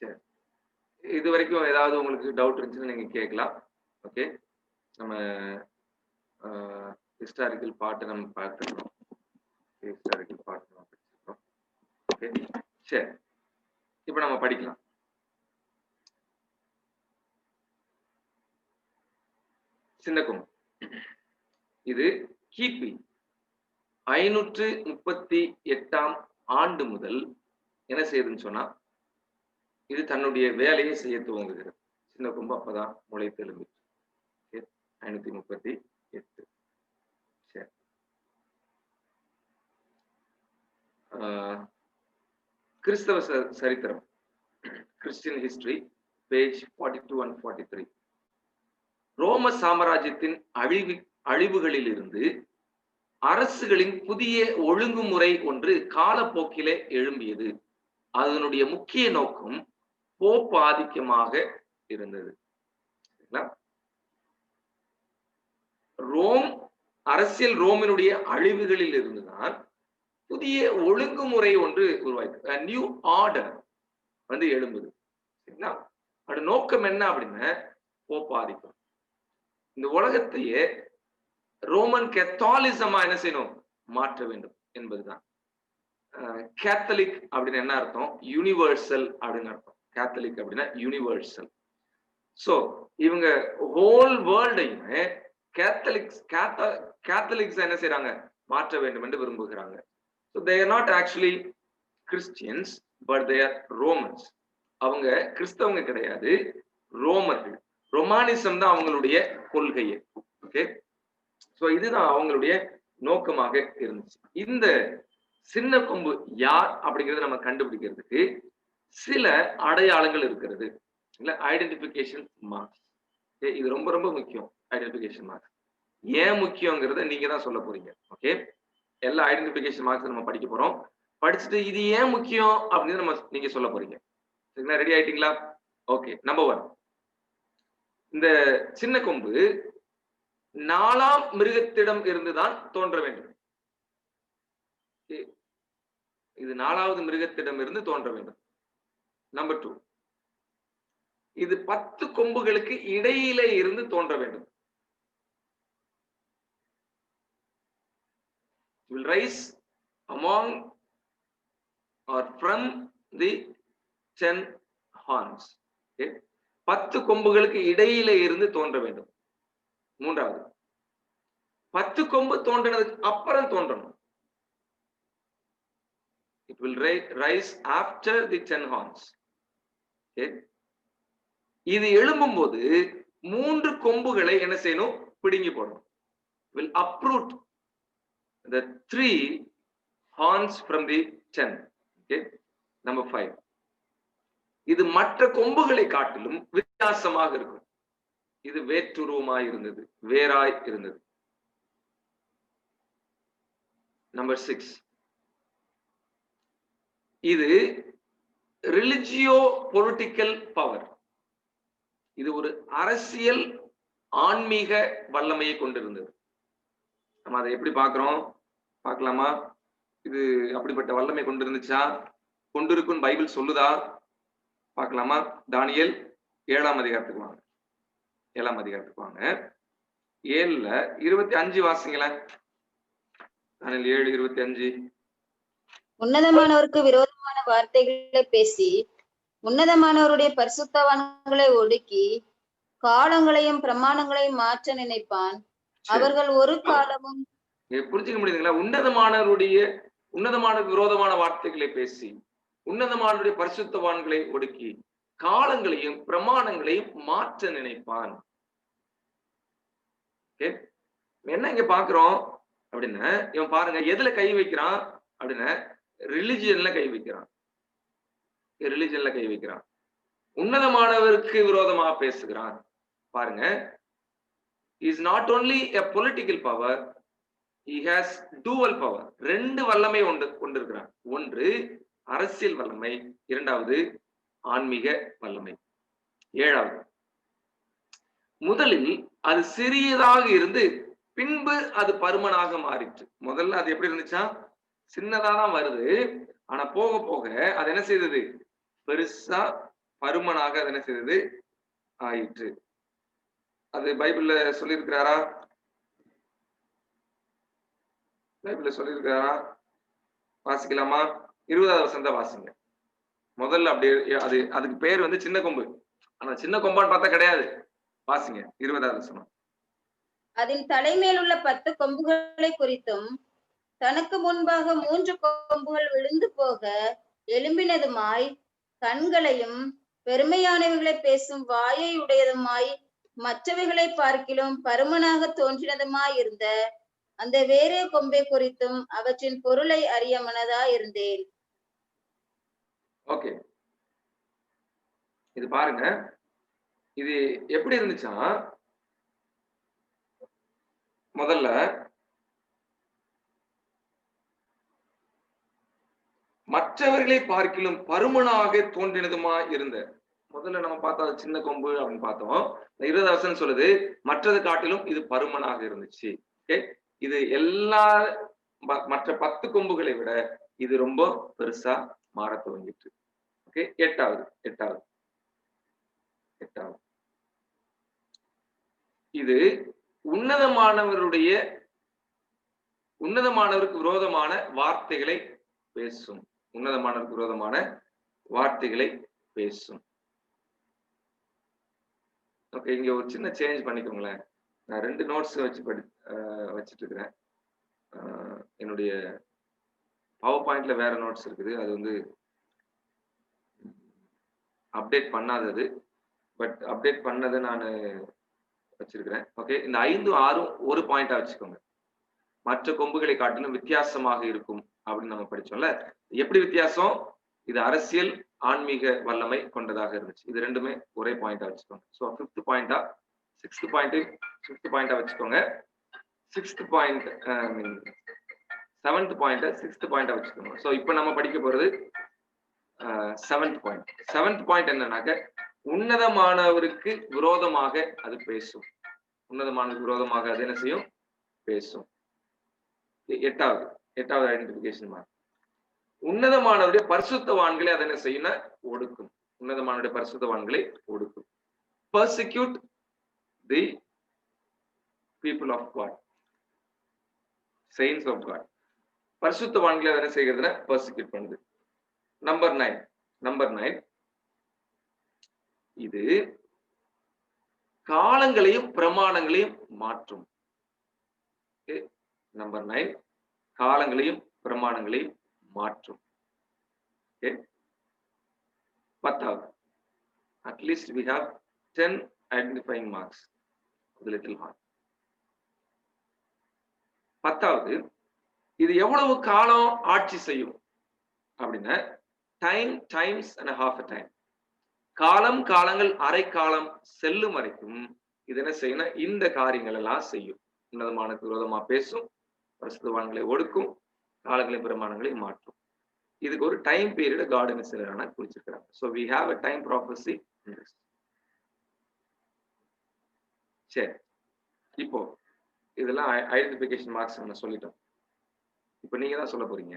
சரி. இது வரைக்கும் ஏதாவது உங்களுக்கு டவுட் இருந்துச்சுன்னா நீங்க கேட்கலாம். ஓகே, நம்ம ஹிஸ்டாரிக்கல் பார்ட் நம்ம பார்த்துருக்கோம். ஹிஸ்டாரிக்கல் பார்ட் நம்ம படிச்சிருக்கோம். ஓகே, சரி, இப்போ நம்ம படிக்கலாம். சின்ன கொம்பு இது கிபி 538ஆம் ஆண்டு முதல் என்ன செய்யுதுன்னு சொன்னா, இது தன்னுடைய வேலையை செய்ய துவங்குகிறது. சின்ன கொம்பு அப்பதான் முளைத்தெழும்பு. 538. சரி, கிறிஸ்தவ சரித்திரம், கிறிஸ்டியன் ஹிஸ்டரி, பேஜ் 42 and 43. ரோம சாம்ராஜ்யத்தின் அழிவுகளில் இருந்து அரசுகளின் புதிய ஒழுங்குமுறை ஒன்று காலப்போக்கிலே எழும்பியது. அதனுடைய முக்கிய நோக்கம் போப் ஆதிக்கமாக இருந்தது. ரோம், அரசியல் ரோமினுடைய அழிவுகளில் இருந்துதான் புதிய ஒழுங்குமுறை ஒன்று உருவாயிருக்கு. நியூ ஆர்டர் வந்து எழும்புது. சரிங்களா? அதோட நோக்கம் என்ன அப்படின்னா, போப் ஆதிக்கம். இந்த உலகத்தையே ரோமன் கத்தாலிசமா என்ன செய்யணும், மாற்ற வேண்டும் என்பதுதான். கேத்தலிக் அப்படின்னு என்ன அர்த்தம், யூனிவர்சல் அப்படின்னு அர்த்தம். கேத்தலிக் அப்படின்னா யூனிவர்சல். சோ இவங்க ஹோல் வேர்ல்டையுமே கேத்தலிக்ஸ் என்ன செய்யறாங்க, மாற்ற வேண்டும் என்று விரும்புகிறாங்க. So they are not actually Christians, but they are Romans. அவங்க கிறிஸ்தவங்க கிடையாது, ரோமர்கள். ரொமானிசம் தான் அவங்களுடைய கொள்கையே. ஓகே, சோ இதுதான் அவங்களுடைய நோக்கமாக இருந்துச்சு. இந்த சின்ன கொம்பு யார் அப்படிங்கறத நம்ம கண்டுபிடிக்கிறதுக்கு சில அடையாளங்கள் இருக்கிறது. இல்ல, ஐடென்டிபிகேஷன் மார்க்ஸ். இது ரொம்ப ரொம்ப முக்கியம். ஐடென்டிபிகேஷன் மார்க்ஸ் ஏன் முக்கியங்கிறத நீங்க தான் சொல்ல போறீங்க. ஓகே, எல்லா ஐடென்டிபிகேஷன் மார்க்ஸ் நம்ம படிக்க போறோம். படிச்சுட்டு இது ஏன் முக்கியம் அப்படின்னு நீங்க சொல்ல போறீங்க. சரிங்களா? ரெடி ஆயிட்டீங்களா? ஓகே, நம்பர் 1, இந்த சின்ன கொம்பு 4ஆம் மிருகத்திடம் இருந்துதான் தோன்ற வேண்டும். இது 4வது மிருகத்திடம் இருந்து தோன்ற வேண்டும். நம்பர் 2, இது 10 கொம்புகளுக்கு இடையிலே இருந்து தோன்ற வேண்டும். Will rise among or from the 10 horns. Okay, 10 கொம்புகளுக்கு இடையில இருந்து தோன்ற வேண்டும். மூன்றாவது 10 கொம்பு தோன்றினதுக்கு அப்புறம் தோன்றணும். It will rise after the 10 horns. Okay, இது எழும்பும் போது 3 கொம்புகளை என்ன செய்யணும்? பிடுங்கி போடணும். Will uproot the 3 horns from the 10. Okay, number 5. இது மற்ற கொம்புகளை காட்டிலும் வித்தியாசமாக இருக்கும். இது வேற்றுருவமாய் இருந்தது, வேறாய் இருந்தது. நம்பர் 6. இது ரிலிஜியோ பொலிட்டிக்கல் பவர். இது ஒரு அரசியல் ஆன்மீக வல்லமையை கொண்டிருந்தது. நம்ம அதை எப்படி பார்க்கிறோம்? பார்க்கலாமா? இது அப்படிப்பட்ட வல்லமை கொண்டிருந்துச்சா? கொண்டிருக்கும் பைபிள் சொல்லுதா? பார்க்கலாமா? தானியேல் 7ஆம் அதிகாரத்துக்கு வாங்க. 7ஆம் அதிகாரத்துக்கு வாங்க. 7ல 25 வாசிங்களேன். தானியேல் 7:25. உன்னதமானவருக்கு விரோதமான வார்த்தைகளை பேசி உன்னதமானவருடைய பரிசுத்தவான்களை ஒடுக்கி காலங்களையும் பிரமாணங்களையும் மாற்ற நினைப்பான். அவர்கள் ஒரு காலமும் புரிஞ்சுக்க முடியுதுங்களா? உன்னதமான விரோதமான வார்த்தைகளை பேசி உன்னதமானவருடைய பரிசுத்தவான்களை ஒடுக்கி காலங்களையும் பிரமாணங்களையும் மாற்ற நினைப்பான். என்ன இங்க பாக்குறோம் அப்படின்னா, இவன் பாருங்க எதுல கை வைக்கிறான் அப்படின்னா, ரிலிஜியன்ல கை வைக்கிறான். ரிலிஜியன்ல கை வைக்கிறான். உன்னதமானவருக்கு விரோதமா பேசுகிறான். பாருங்க, is not only a political power, he has dual power. 2 வல்லமை கொண்டிருக்கிறான். ஒன்று அரசியல் வல்லமை, இரண்டாவது ஆன்மீக வல்லமை. 7வது, முதலில் அது சிறியதாக இருந்து பின்பு அது பருமனாக மாறிற்று. முதல்ல அது எப்படி இருந்துச்சா? சின்னதாதான் வருது. ஆனா போக போக அது என்ன செய்தது? பெருசா பருமனாக அது என்ன செய்தது? ஆயிற்று. அது பைபிள்ல சொல்லியிருக்கிறாரா? பைபிள்ல சொல்லியிருக்கிறாரா? வாசிக்கலாமா? 20வது வசனத்தை வாசிங்க. முதல்ல அப்படியே அதுக்கு பேர் வந்து சின்ன கொம்பு. ஆனா சின்ன கொம்பான்னு பார்த்தா கிடையாது. வாசிங்க 20வது வசனம். அதன் தலைமையில் உள்ள 10 கொம்புகளை குறித்தும் தனக்கு முன்பாக 3 கொம்புகள் விழுந்து போக எழும்பினதுமாய் கண்களையும் பெருமையானவைகளை பேசும் வாயை உடையதுமாய் மற்றவைகளை பார்க்கிலும் பருமனாக தோன்றினதுமாய் இருந்த அந்த வேறே கொம்பை குறித்தும் அவற்றின் பொருளை அறிய மனதா இருந்தேன். ஓகே, இது பாருங்க, இது எப்படி இருந்துச்சா? முதல்ல மற்றவர்களை பார்க்கிலும் பருமனாக தோன்றினதுமா இருந்த, முதல்ல நம்ம பார்த்தா சின்ன கொம்பு அப்படின்னு பார்த்தோம். 20வது வசனம் சொல்லுது மற்றது காட்டிலும் இது பருமனாக இருந்துச்சு. ஓகே, இது எல்லா மற்ற 10 கொம்புகளை விட இது ரொம்ப பெருசா மாற துவங்கிட்டு. ஓகே, 8வது இது உன்னதமானவருக்கு விரோதமான வார்த்தைகளை பேசும். உன்னதமானவருக்கு விரோதமான வார்த்தைகளை பேசும். ஓகே, இங்க ஒரு சின்ன சேஞ்ச் பண்ணிக்கோங்களேன். நான் 2 நோட்ஸ் வச்சுட்டு இருக்கிறேன். என்னுடைய பவர் பாயிண்ட்ல வேற நோட்ஸ் இருக்குது. அது வந்து அப்டேட் பண்ணாதது, பட் அப்டேட் பண்ணதை நான் வச்சிருக்கிறேன். ஓகே, இந்த 5, 6 ஒரு பாயிண்டா வச்சுக்கோங்க. மற்ற கொம்புகளை காட்டிலும் வித்தியாசமாக இருக்கும் அப்படின்னு நம்ம படிச்சோம்ல. எப்படி வித்தியாசம்? இது அரசியல் ஆன்மீக வல்லமை கொண்டதாக இருந்துச்சு. இது ரெண்டுமே ஒரே பாயிண்டா வச்சுக்கோங்க. ஸோ 5th பாயிண்டா 6th பாயிண்டா வச்சுக்கோங்க. 6th point 7th point 6th பாயிண்டா வச்சுக்கோங்க. ஸோ இப்போ நம்ம படிக்க போறது 7th பாயிண்ட். 7th பாயிண்ட் என்னன்னாக்க, உன்னதமானவருக்கு விரோதமாக அது பேசும். உன்னதமானவருக்கு விரோதமாக அது என்ன செய்யும்? பேசும். 8வது ஐடென்டிபிகேஷன் மார்க். உன்னதமானவருடைய பரிசுத்தவான்களை அதை என்ன செய்யும்? ஒடுக்கும். உன்னதமானவருடைய பரிசுத்தவான்களை ஒடுக்கும். persecute the people of God, saints of God. பரிசுத்தவான்களை அதை என்ன செய்கிறதுனா persecute பண்ணுது. நம்பர் 9 இது காலங்களையும் பிரமாணங்களையும் மாற்றும். நம்பர் 9, காலங்களையும் பிரமாணங்களையும் மாற்றும். பத்தாவது, at least we have 10 identifying marks of the little horn. பத்தாவது, இது எவ்வளவு காலம் ஆட்சி செய்யும் அப்படின்னா times and half a time. காலங்கள் அரை காலம் செல்லும் வரைக்கும் இது என்ன செய்யணும், இந்த காரியங்கள் எல்லாம் செய்யும். உன்னதமானதுக்கு விரோதமா பேசும், பரிசுத்தவான்களை ஒடுக்கும், காலங்களை பிரமாணங்களை மாற்றும். இதுக்கு ஒரு டைம் பீரியட் காட் சிலரான குறிச்சிருக்கிறாங்க. So we have a time prophecy in this. சரி, இப்போ இதெல்லாம் ஐடென்டிஃபிகேஷன் மார்க்ஸ் நம்ம சொல்லிட்டோம். இப்போ நீங்க தான் சொல்ல போறீங்க.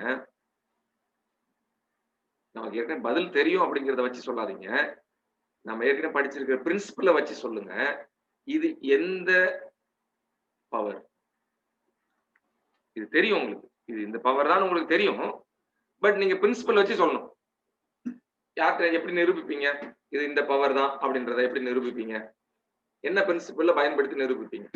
நமக்கு ஏற்கனவே பதில் தெரியும் அப்படிங்கிறத வச்சு சொல்லாதீங்க. நம்ம ஏற்கனவே படிச்சிருக்கிற பிரின்சிபலை வச்சு சொல்லுங்க. இது எந்த பவர்? இது தெரியும் உங்களுக்கு, இது இந்த பவர் தான் உங்களுக்கு தெரியும். பட் நீங்க பிரின்சிபல் வச்சு சொல்லணும். யார்கிட்ட எப்படி நிரூபிப்பீங்க இது இந்த பவர் தான் அப்படின்றத? எப்படி நிரூபிப்பீங்க? என்ன பிரின்சிபல்ல பயன்படுத்தி நிரூபிப்பீங்க?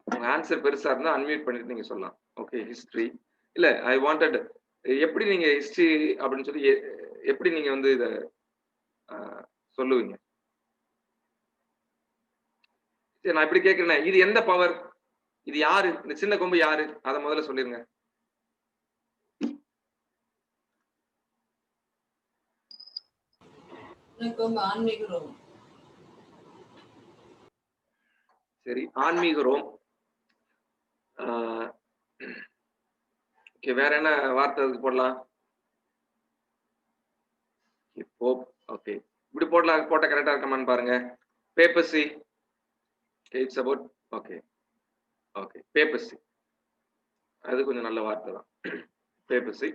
உங்க ஆன்சர் பெருசா இருந்தா அன்மியூட் பண்ணிட்டு நீங்க சொல்லலாம். ஓகே, ஹிஸ்டரி இல்ல, ஐ வாண்டட் எப்படி நீங்க ஹிஸ்டரி அப்படின்னு சொல்லி எப்படி நீங்க வந்து இத சொல்லுவீங்க? சரி, நான் இப்படி கேட்கிறேன், இது எந்த பவர்? இது யாரு? இந்த சின்ன கொம்பு யாரு? அத முதல்ல சொல்லிருங்க. ஆன்மீக ரோம். சரி, ஆன்மீக ரோம். ஓகே, வேற என்ன வார்த்தை அதுக்கு போடலாம்? போப். ஓகே, இப்படி போடலாம். போட்ட கரெக்டா இருக்கமான்னு பாருங்க. பேப்பசி. It's about. Okay okay, பேப்பசி. அது கொஞ்சம் நல்ல வார்த்தை தான். பேப்பசி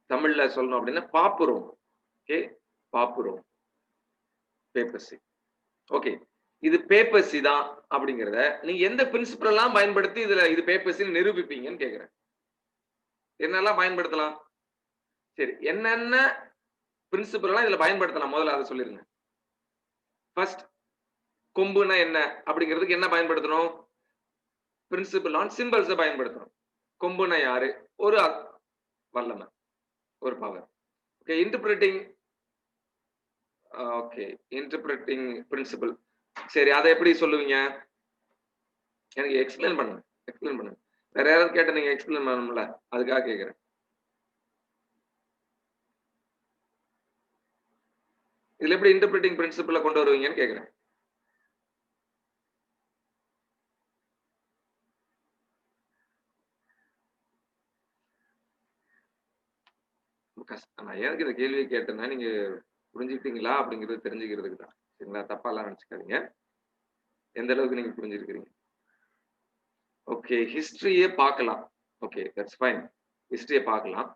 தமிழ்ல சொல்லணும் அப்படின்னா பாப்புரோம். ஓகே, பாப்புரோம், பேப்பசி. ஓகே, இது பேப்பசி தான் அப்படிங்கிறத நீங்க எந்த பிரின்சிபல் எல்லாம் பயன்படுத்தி இதுல இது பேப்பசின்னு நிரூபிப்பீங்கன்னு கேக்குறேன். என்னெல்லாம் பயன்படுத்தலாம்? சரி, என்னென்ன பிரின்சிபல் எல்லாம் இதுல பயன்படுத்தலாம் முதல்ல அதை சொல்லிருங்க. ஃபர்ஸ்ட், கொம்புனா என்ன அப்படிங்கிறதுக்கு என்ன பயன்படுத்தணும்? பிரின்சிபல் ஆன் சிம்பிள்ஸை பயன்படுத்தணும். கொம்புனா யாரு? ஒரு வல்லமை, ஒரு power. Okay, interpreting. Okay, interpreting principle. சரி, அதை எப்படி சொல்லுவீங்க? எனக்கு எக்ஸ்பிளைன் பண்ணுங்க. எக்ஸ்பிளைன் பண்ணுங்க. வேற யாராவது கேட்ட நீங்க எக்ஸ்பிளைன் பண்ணணும்ல, அதுக்காக கேட்கிறேன். இதுல எப்படி இன்டர்பிரேட்டிங் பிரின்சிபலை கொண்டு வருவீங்கன்னு கேட்கிறேன். கஷ்டம். நான் எனக்கு இந்த கேள்வியை கேட்டேன்னா நீங்க புரிஞ்சுக்கிட்டீங்களா அப்படிங்கிறது தெரிஞ்சுக்கிறதுக்கு தான். சரிங்களா? தப்பாலாம் நினைச்சுக்காதீங்க. எந்த அளவுக்கு நீங்க புரிஞ்சிருக்கிறீங்க? ஓகே, ஹிஸ்டரியே பார்க்கலாம். Okay, that's fine. ஹிஸ்டரியை பார்க்கலாம்.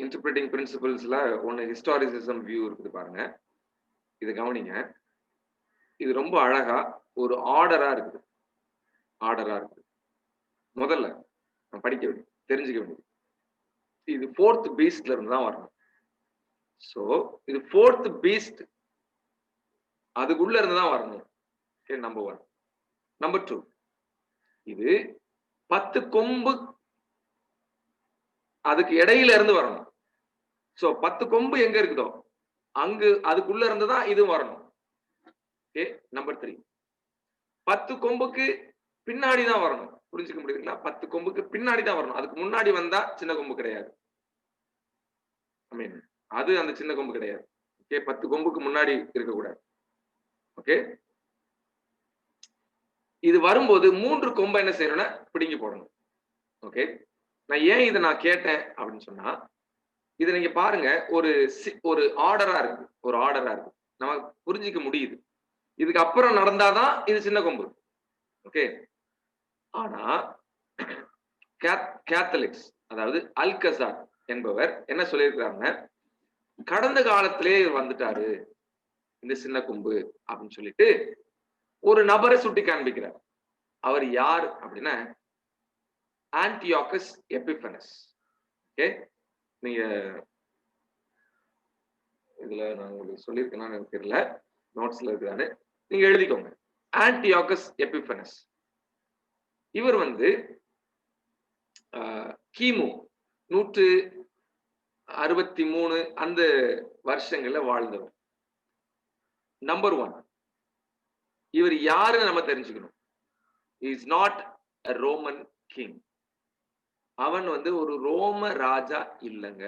இன்டர்பிரேட்டிங் பிரின்சிபல்ஸ்ல ஒன்னு ஹிஸ்டாரிசிசம் வியூ இருக்குது பாருங்க. இதை கவனிங்க. இது ரொம்ப அழகா ஒரு ஆர்டரா இருக்குது. ஆர்டரா இருக்குது. முதல்ல படிக்க வேண்டியது, தெரிஞ்சுக்க வேண்டியது, இது 4th பீஸ்ட்ல இருந்து தான் வரணும். சோ இது 4th பீஸ்ட், அதுக்குள்ள இருந்து தான் வரணும். நம்பர் 1. நம்பர் 2, இது 10 கொம்பு அதுக்கு இடையில இருந்து வரணும். சோ 10 கொம்பு எங்க இருக்குதோ அங்கு அதுக்குள்ள இருந்து தான் இது வரணும். ஓகே, நம்பர் 3, 10 கொம்புக்கு பின்னாடி தான் வரணும். புரிஞ்சுக்க முடியுதுங்களா? 10 கொம்புக்கு பின்னாடி தான் வரணும். அதுக்கு முன்னாடி வந்தா சின்ன கொம்பு கிடையாது. அது அந்த சின்ன கொம்பு கிடையாது. ஓகே, 10 கொம்புக்கு முன்னாடி இருக்கக்கூடாது. ஓகே, இது வரும்போது 3 கொம்பை என்ன செய்யணும்னா பிடுங்கி போடணும். ஓகே, நான் ஏன் இதை நான் கேட்டேன் அப்படின்னு சொன்னா, இதை நீங்க பாருங்க, ஒரு ஆர்டரா இருக்கு. ஒரு ஆர்டரா இருக்கு, நமக்கு புரிஞ்சிக்க முடியுது. இதுக்கு அப்புறம் நடந்தாதான் இது சின்ன கொம்பு. ஓகே, ஆனா கேத்தலிக்ஸ், அதாவது அல்கசார் என்பவர் என்ன சொல்லியிருக்கிறாங்க, கடந்த காலத்திலே வந்துட்டாரு. இந்த சின்ன கொம்பு அப்படின்னு சொல்லிட்டு ஒரு நபரை சுட்டி காண்பிக்கிறார். அவர் யார் அப்படின்னா ஆன்டியோகஸ் எபிஃபனஸ். ஓகே, நீங்க இதுல நான் உங்களுக்கு சொல்லியிருக்கேன்னு எனக்கு தெரியல, நோட்ஸ்ல இருக்கிறாரு, நீங்க எழுதிக்கோங்க. ஆன்டியோகஸ் எபிஃபனஸ் இவர் கிமு 163 அந்த வருஷங்கள்ல வாழ்ந்தவர். நம்பர் 1, இவர் யாருன்னு நம்ம தெரிஞ்சுக்கணும். Is not a Roman king. அவன் ஒரு ரோம ராஜா இல்லைங்க.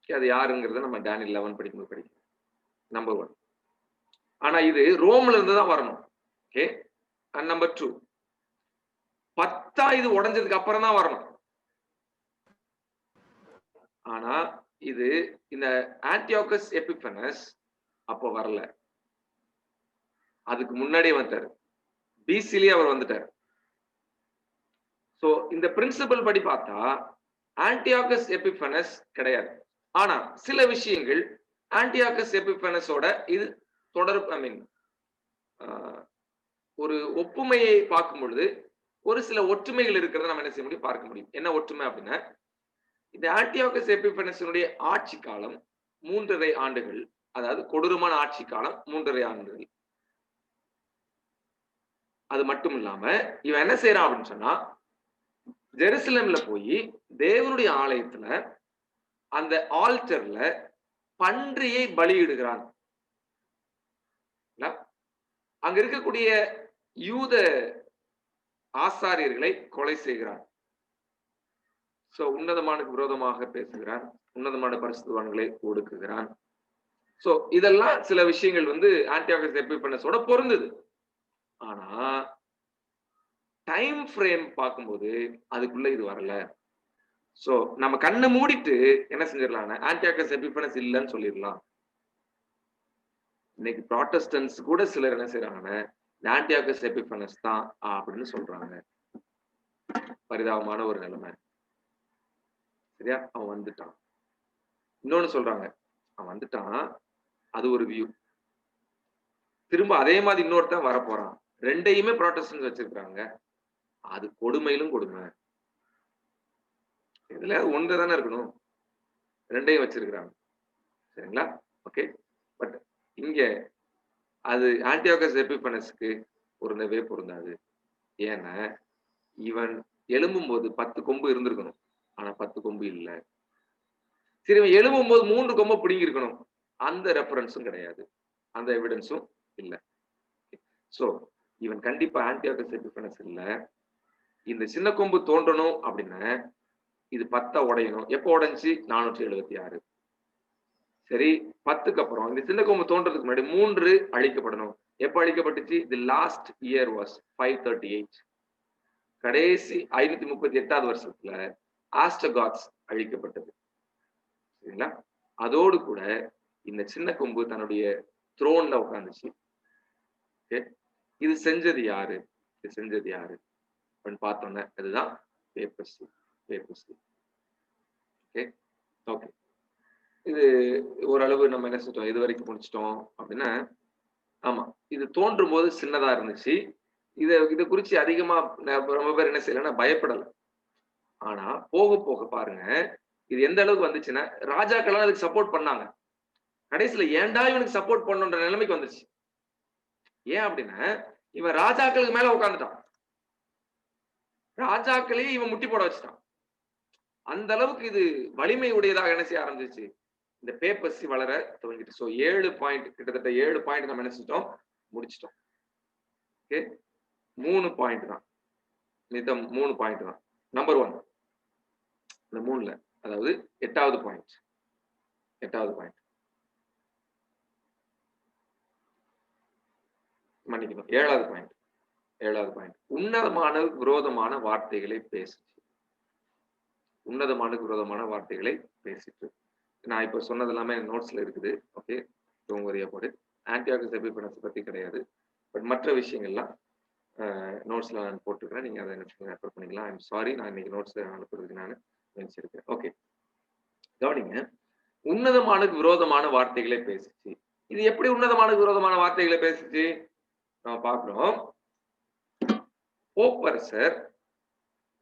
அது யாருங்கிறத நம்ம டேனியல் 11 படிக்கும்போது படிக்கணும். நம்பர் 1. ஆனா இது ரோம்ல இருந்து தான் வரணும். ஓகே, நம்பர் 2, 10 இது உடைஞ்சதுக்கு அப்புறம் தான் வரணும். ஆனா இது இந்த ஆன்டியோகஸ் எபிஃபனஸ் அப்போ வரல, அதுக்கு முன்னாடியே வந்துட்டாரு. பிசிலேயே அவர் வந்துட்டார். சோ இந்த பிரின்சிபல் படி பார்த்தா ஆன்டியோகஸ் எபிஃபனஸ் கிடையாது. ஆனா சில விஷயங்கள் ஆன்டியோகஸ் எபிஃபனஸோட இது தொடர்பு, ஐ மீன் ஒரு ஒப்புமையை பார்க்கும் பொழுது ஒரு சில ஒற்றுமைகள் இருக்கிறத நம்ம என்ன செய்ய முடியும், பார்க்க முடியும். என்ன ஒற்றுமை அப்படின்னா, இந்த ஆன்டியோகஸ் எபிஃபனஸினுடைய ஆட்சி காலம் 3.5 ஆண்டுகள், அதாவது கொடூரமான ஆட்சி காலம் 3.5 ஆண்டுகள். அது மட்டும் இல்லாம இவன் என்ன செய்யறான் அப்படின்னு சொன்னா, ஜெருசலேம்ல போய் தேவனுடைய ஆலயத்துல அந்த ஆல்டர்ல பன்றியை பலியிடுகிறான். அங்க இருக்கக்கூடிய யூத ஆசாரியர்களை கொலை செய்கிறான். சோ உன்னதமானுக்கு விரோதமாக பேசுகிறான், உன்னதமான பரிசுத்தவான்களை ஒடுக்குகிறான். சோ இதெல்லாம் சில விஷயங்கள் ஆன்டியோகஸ் எபிஃபனஸோட பொருந்தது. ஆனா டைம் ஃப்ரேம் பார்க்கும்போது அதுக்குள்ள இது வரல. சோ நம்ம கண்ணை மூடிட்டு என்ன செஞ்சிடலாம், ஆன்டியோகஸ் எபிஃபனஸ் இல்லைன்னு சொல்லிடலாம். இன்னைக்கு ப்ராட்டஸ்டன்ஸ் கூட சிலர் என்ன செய்யறாங்கன்னா ஆன்டியோகஸ் எபிஃபனஸ் தான் அப்படின்னு சொல்றாங்க. பரிதாபமான ஒரு நிலைமை. சரியா, அவன் வந்துட்டான். இன்னொன்னு சொல்றாங்க, அவன் வந்துட்டான், அது ஒரு வியூ. திரும்ப அதே மாதிரி இன்னொருத்தன் வரப்போறான். ரெண்டையுமே ப்ராட்டஸ்டன்ஸ் வச்சிருக்காங்க. அது கொடுமையிலும் கொடுமை. இதுல ஒன்று தானே இருக்கணும், ரெண்டையும் வச்சிருக்கிறாங்க. சரிங்களா? ஓகே, பட் இங்க அது ஆன்டியோகஸ் எபிஃபனஸ்க்கு பொருந்தவே பொருந்தாது. ஏன்னா இவன் எழும்பும் போது 10 கொம்பு இருந்திருக்கணும், ஆனா 10 கொம்பு இல்லை. சரி, இவன் எழும்பும் போது 3 கொம்பு பிடிங்கி இருக்கணும், அந்த ரெஃபரன்ஸும் கிடையாது, அந்த எவிடன்ஸும் இல்லை. சோ இவன் கண்டிப்பா ஆன்டியோகஸ் எபிஃபனஸ் இல்ல. இந்த சின்ன கொம்பு தோன்றணும் அப்படின்னா இது 10 உடையணும். எப்போ உடைஞ்சு? 476. சரி, 10க்கு அப்புறம் இந்த சின்ன கொம்பு தோன்றதுக்கு முன்னாடி 3 அழிக்கப்படணும். எப்ப அழிக்கப்பட்டுச்சு? The last year was 538. கடைசி 538வது வருஷத்துல ஆஸ்டகாட்ஸ் அழிக்கப்பட்டது. சரிங்களா? அதோடு கூட இந்த சின்ன கொம்பு தன்னுடைய த்ரோன்ல உட்கார்ந்துச்சு. இது செஞ்சது யாரு? இது செஞ்சது யாரு அப்படின்னு பார்த்தோம்னா அதுதான் பேப்பர்சி. ஓகே, இது ஓரளவு நம்ம என்ன செஞ்சோம், இது வரைக்கும் முடிச்சிட்டோம் அப்படின்னா. ஆமா, இது தோன்றும் போது சின்னதா இருந்துச்சு. இதை குறிச்சு அதிகமா ரொம்ப பேர் என்ன செய்யலன்னா பயப்படல. ஆனா போக போக பாருங்க இது எந்த அளவுக்கு வந்துச்சுன்னா, ராஜாக்கள் அதுக்கு சப்போர்ட் பண்ணாங்க. கடைசியில ஏன்டா இவனுக்கு சப்போர்ட் பண்ணுன்ற நிலைமைக்கு வந்துச்சு. ஏன் அப்படின்னா, இவன் ராஜாக்களுக்கு மேல உட்காந்துட்டான், ராஜாக்களையே இவன் முட்டி போட வச்சுட்டான். அந்த அளவுக்கு இது வலிமை உடையதாக என்ன செய்ய ஆரம்பிச்சிச்சு, இந்த பேப்பர்சி வளர துவங்கிட்டு. சோ 7 பாயிண்ட், கிட்டத்தட்ட 7 பாயிண்ட் நம்ம என்ன செஞ்சோம், முடிச்சிட்டோம். ஓகே, 3 பாயிண்ட் தான் மிதம், 3 பாயிண்ட் தான். நம்பர் 1 இந்த 3ல, அதாவது 8வது பாயிண்ட், மன்னிக்கணும், 7வது பாயிண்ட், உன்னதமான விரோதமான வார்த்தைகளை பேசிட்டு. நான் இப்ப சொன்னது எல்லாமே நோட்ஸ்ல இருக்குது. ஓகே, போடு. ஆன்டியோகஸ் எபிஃபனஸ் பத்தி கிடையாது, பட் மற்ற விஷயங்கள்லாம் நோட்ஸ்ல நான் போட்டுக்கிறேன். நீங்க அதை ரெஃபர் பண்ணிக்கலாம். ஐம் சாரி, நான் இன்னைக்கு நோட்ஸ் அனுப்புறதுக்கு நான் நினைச்சிருக்கு. ஓகே, கவனிங்க. உன்னதமானதுக்கு விரோதமான வார்த்தைகளை பேசுச்சு. இது எப்படி உன்னதமானதுக்கு விரோதமான வார்த்தைகளை பேசுச்சு நம்ம பார்க்கிறோம். போப்பரசர்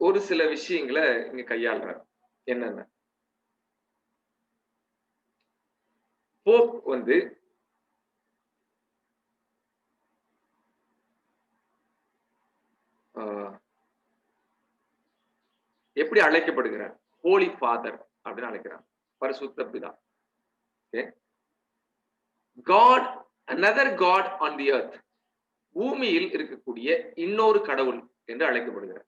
ஒரு சில விஷயங்களை இங்க கையாளுறார். என்னென்ன? போப் வந்து எப்படி அழைக்கப்படுகிறார்? ஹோலி ஃபாதர் அப்படின்னு அழைக்கிறார், பரிசுத்த பிதா. God, another God on the earth, பூமியில் இருக்கக்கூடிய இன்னொரு கடவுள் என்று அழைக்கப்படுகிறார்.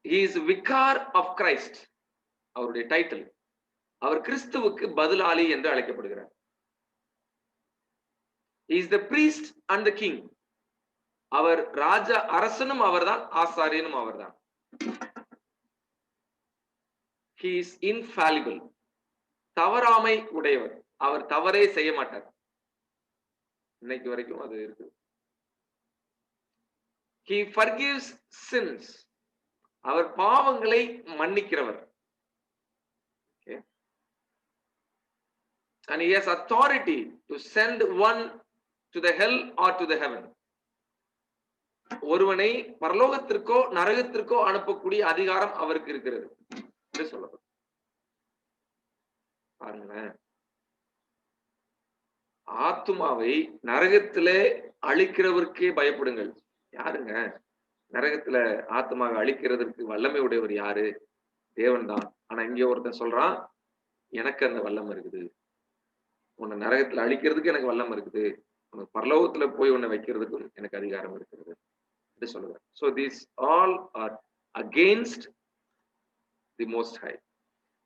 He is vicar of Christ, அவருடைய டைட்டில். அவர் கிறிஸ்துவுக்கு பதிலாளி என்று அழைக்கப்படுகிறார். He is the priest and the king, அவர் ராஜா, அரசனும் அவர்தான், ஆசாரியனும் அவர்தான். He is infallible, தவறாமை உடையவர், அவர் தவறே செய்ய மாட்டார். இன்னைக்கு வரைக்கும் அது இருக்கு. He forgives sins, அவர் பாவங்களை மன்னிக்கிறவர். Okay. And he has authority to send one to the hell or to the heaven. ஒருவனை பரலோகத்திற்கோ நரகத்திற்கோ அனுப்பக்கூடிய அதிகாரம் அவருக்கு இருக்கிறது என்று சொல்லப்படும். பாருங்களேன், ஆத்துமாவை நரகத்திலே அழிக்கிறவருக்கே பயப்படுங்கள். யாருங்க நரகத்துல ஆத்மாவை அழிக்கிறதுக்கு வல்லமை உடையவர்? யாரு? தேவன் தான். ஆனா இங்க ஒருத்தன் சொல்றான், எனக்கு அந்த வல்லமை இருக்குது, உன்னை நரகத்துல அழிக்கிறதுக்கு எனக்கு வல்லமை இருக்குது, உனக்கு பரலோகத்துல போய் உன்னை வைக்கிறதுக்கும் எனக்கு அதிகாரம் இருக்கிறது என்று சொல்லுவார். So these all are against the most high.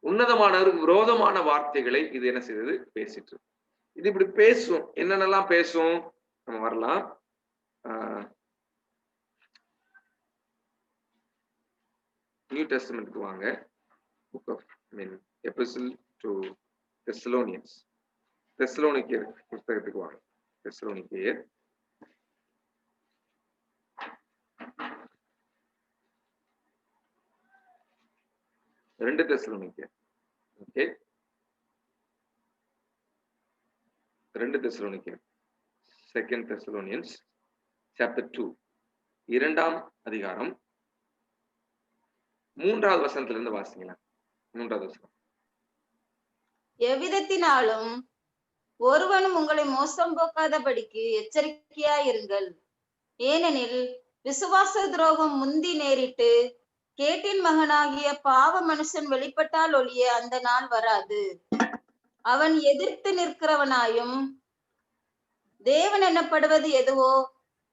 உன்னதமானவருக்கு விரோதமான வார்த்தைகளை இது என்ன செய்தது? பேசிட்டு. இது இப்படி பேசும். என்னென்னலாம் பேசும் நம்ம வரலாம். நியூ டெஸ்டமென்ட்க்கு வாங்க. Book of epistle to Thessalonians, தெசலோனிக்கேயர் புத்தகத்துக்கு வாங்க. தெசலோனிக்கேயர் ரெண்டு தெசலோனிக்கேயர். ஓகே, ரெண்டு தெசலோனிக்கேயர், செகண்ட் தெசலோனியன்ஸ் சாப்டர் 2, 2ஆம் அதிகாரம் 3வது வசனத்துல இருந்து வாசிங்களா. 3வது வசனம். எவ்விதத்தினாலும் ஒருவனும் உங்களை மோசம் போக்காதபடிக்கு எச்சரிக்கையாயிருங்கள். ஏனெனில் விசுவாச துரோகம் முந்தி நேரிட்டு கேட்டின் மகனாகிய பாவ மனுஷன் வெளிப்பட்டால் ஒழிய அந்த நாள் வராது. அவன் எதிர்த்து நிற்கிறவனாயும் தேவன் எனப்படுவது எதுவோ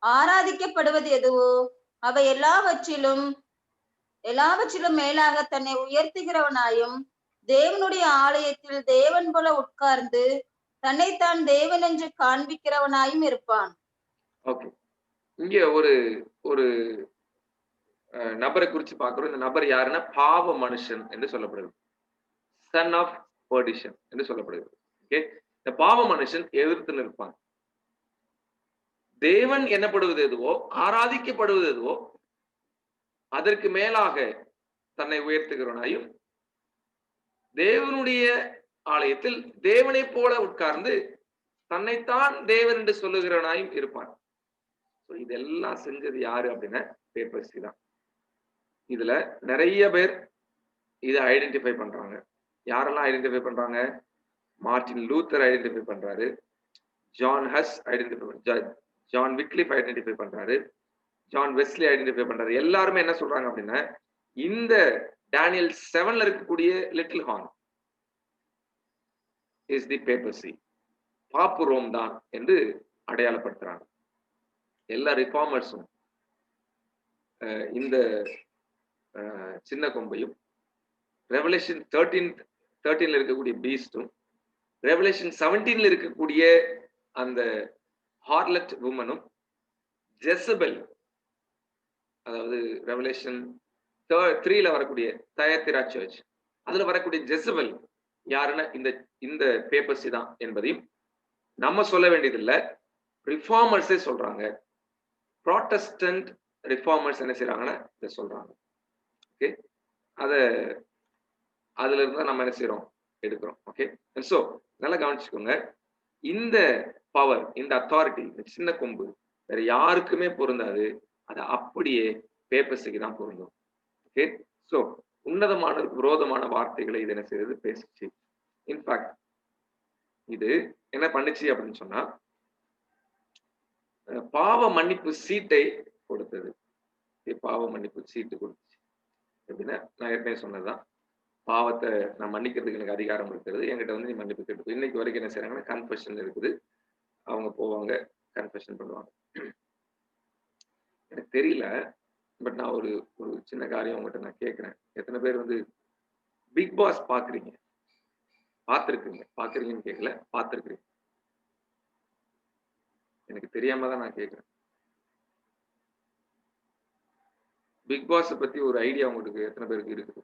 ஆராதிக்கப்படுவது எதுவோ அவை எல்லாவற்றிலும் மேலாக தன்னை உயர்த்துகிறவனாயும் தேவனுடைய ஆலயத்தில் தேவன் போல உட்கார்ந்து தன்னைத்தான் தேவன் என்று காண்பிக்கிறவனாயும் இருப்பான். ஓகே, இங்க ஒரு நபரை குறிச்சு பார்க்கிறோம். இந்த நபர் யாருன்னா பாவ மனுஷன் என்று சொல்லப்படுகிறது, சன் ஆஃப் பெர்டிஷன் என்று சொல்லப்படுகிறது. ஓகே, இந்த பாவ மனுஷன் எதிர்த்து நிற்பான். தேவன் எனப்படுவது எதுவோ ஆராதிக்கப்படுவது எதுவோ அதற்கு மேலாக தன்னை உயர்த்துகிறவனாயும் தேவனுடைய ஆலயத்தில் தேவனை போல உட்கார்ந்து தன்னைத்தான் தேவன் என்று சொல்லுகிறவனாயும் இருப்பான். இதெல்லாம் செஞ்சது யாரு அப்படின்னா பேப்பர்சி தான். இதுல நிறைய பேர் இதை ஐடென்டிஃபை பண்றாங்க. யாரெல்லாம் ஐடென்டிஃபை பண்றாங்க? மார்ட்டின் லூத்தர் ஐடென்டிஃபை பண்றாரு, John has identify, John Wycliffe identify பண்றாரு, ஜான் வெஸ்லி ஐடென்டிஃபை பண்றாரு. எல்லாருமே என்ன சொல்றாங்க அப்படின்னா இந்த டேனியல் 7ல இருக்கக்கூடிய little horn is the பேப்பர்சி, Pappu Rome தான் என்று அடையாளப்படுத்துறாங்க. எல்லா ரிஃபார்மர்ஸும் இந்த சின்ன கொம்பையும் ரெவலேஷன் 13ல இருக்கக்கூடிய பீஸ்டும் ரெவலேஷன் 17ல இருக்கக்கூடிய அந்த ஹார்லட் உமனும் ஜெசபெல், அதாவது ரெவலேஷன் 3ல வரக்கூடிய தயத்திரா சர்ச், அதுல வரக்கூடிய ஜெசபெல் யாருன்னா இந்த பேப்பர்சி தான் என்பதையும் நம்ம சொல்ல வேண்டியதில்லை, ரிஃபார்மர்ஸே சொல்றாங்க. ப்ராட்டஸ்டன்ட் ரிஃபார்மர்ஸ் என்ன செய்யறாங்கன்னா இதை சொல்றாங்க. ஓகே, அதை அதுல இருந்தா நம்ம என்ன செய்யறோம், எடுக்கிறோம். ஓகே, ஸோ நல்லா கவனிச்சுக்கோங்க. இந்த பவர், இந்த அத்தாரிட்டி, இந்த சின்ன கொம்பு வேற யாருக்குமே பொருந்தாது. அது அப்படியே பேப்பர்ஸுக்கு தான் பொருந்தும். ஓகே, ஸோ உன்னதமான விரோதமான வார்த்தைகளை இது என்ன செய்யறது, பேசுச்சு. இன்ஃபேக்ட் இது என்ன பண்ணுச்சு அப்படின்னு சொன்னா, பாவ மன்னிப்பு சீட்டை கொடுத்தது. பாவ மன்னிப்பு சீட்டு கொடுத்துச்சு. எப்படின்னா, நான் ஏற்கனவே சொன்னதுதான், பாவத்தை நான் மன்னிக்கிறதுக்கு எனக்கு அதிகாரம் இருக்கிறது, என்கிட்ட வந்து நீ மன்னிப்பு கேட்டு. இன்னைக்கு வரைக்கும் என்ன செய்யறாங்கன்னா, கன்ஃபெஷன் இருக்குது, அவங்க போவாங்க, கன்ஃபெஷன் பண்ணுவாங்க. எனக்கு தெரியல, பட் நான் ஒரு ஒரு சின்ன காரியம் உங்ககிட்ட நான் கேட்கிறேன். எத்தனை பேர் வந்து பிக் பாஸ் பாக்குறீங்க, பார்த்துருக்கீங்க? பாக்குறீங்கன்னு கேட்கல, பார்த்துருக்கீங்க. எனக்கு தெரியாம தான் நான் கேட்கிறேன். பிக் பாஸ் பத்தி ஒரு ஐடியா உங்களுக்கு எத்தனை பேருக்கு இருக்குது?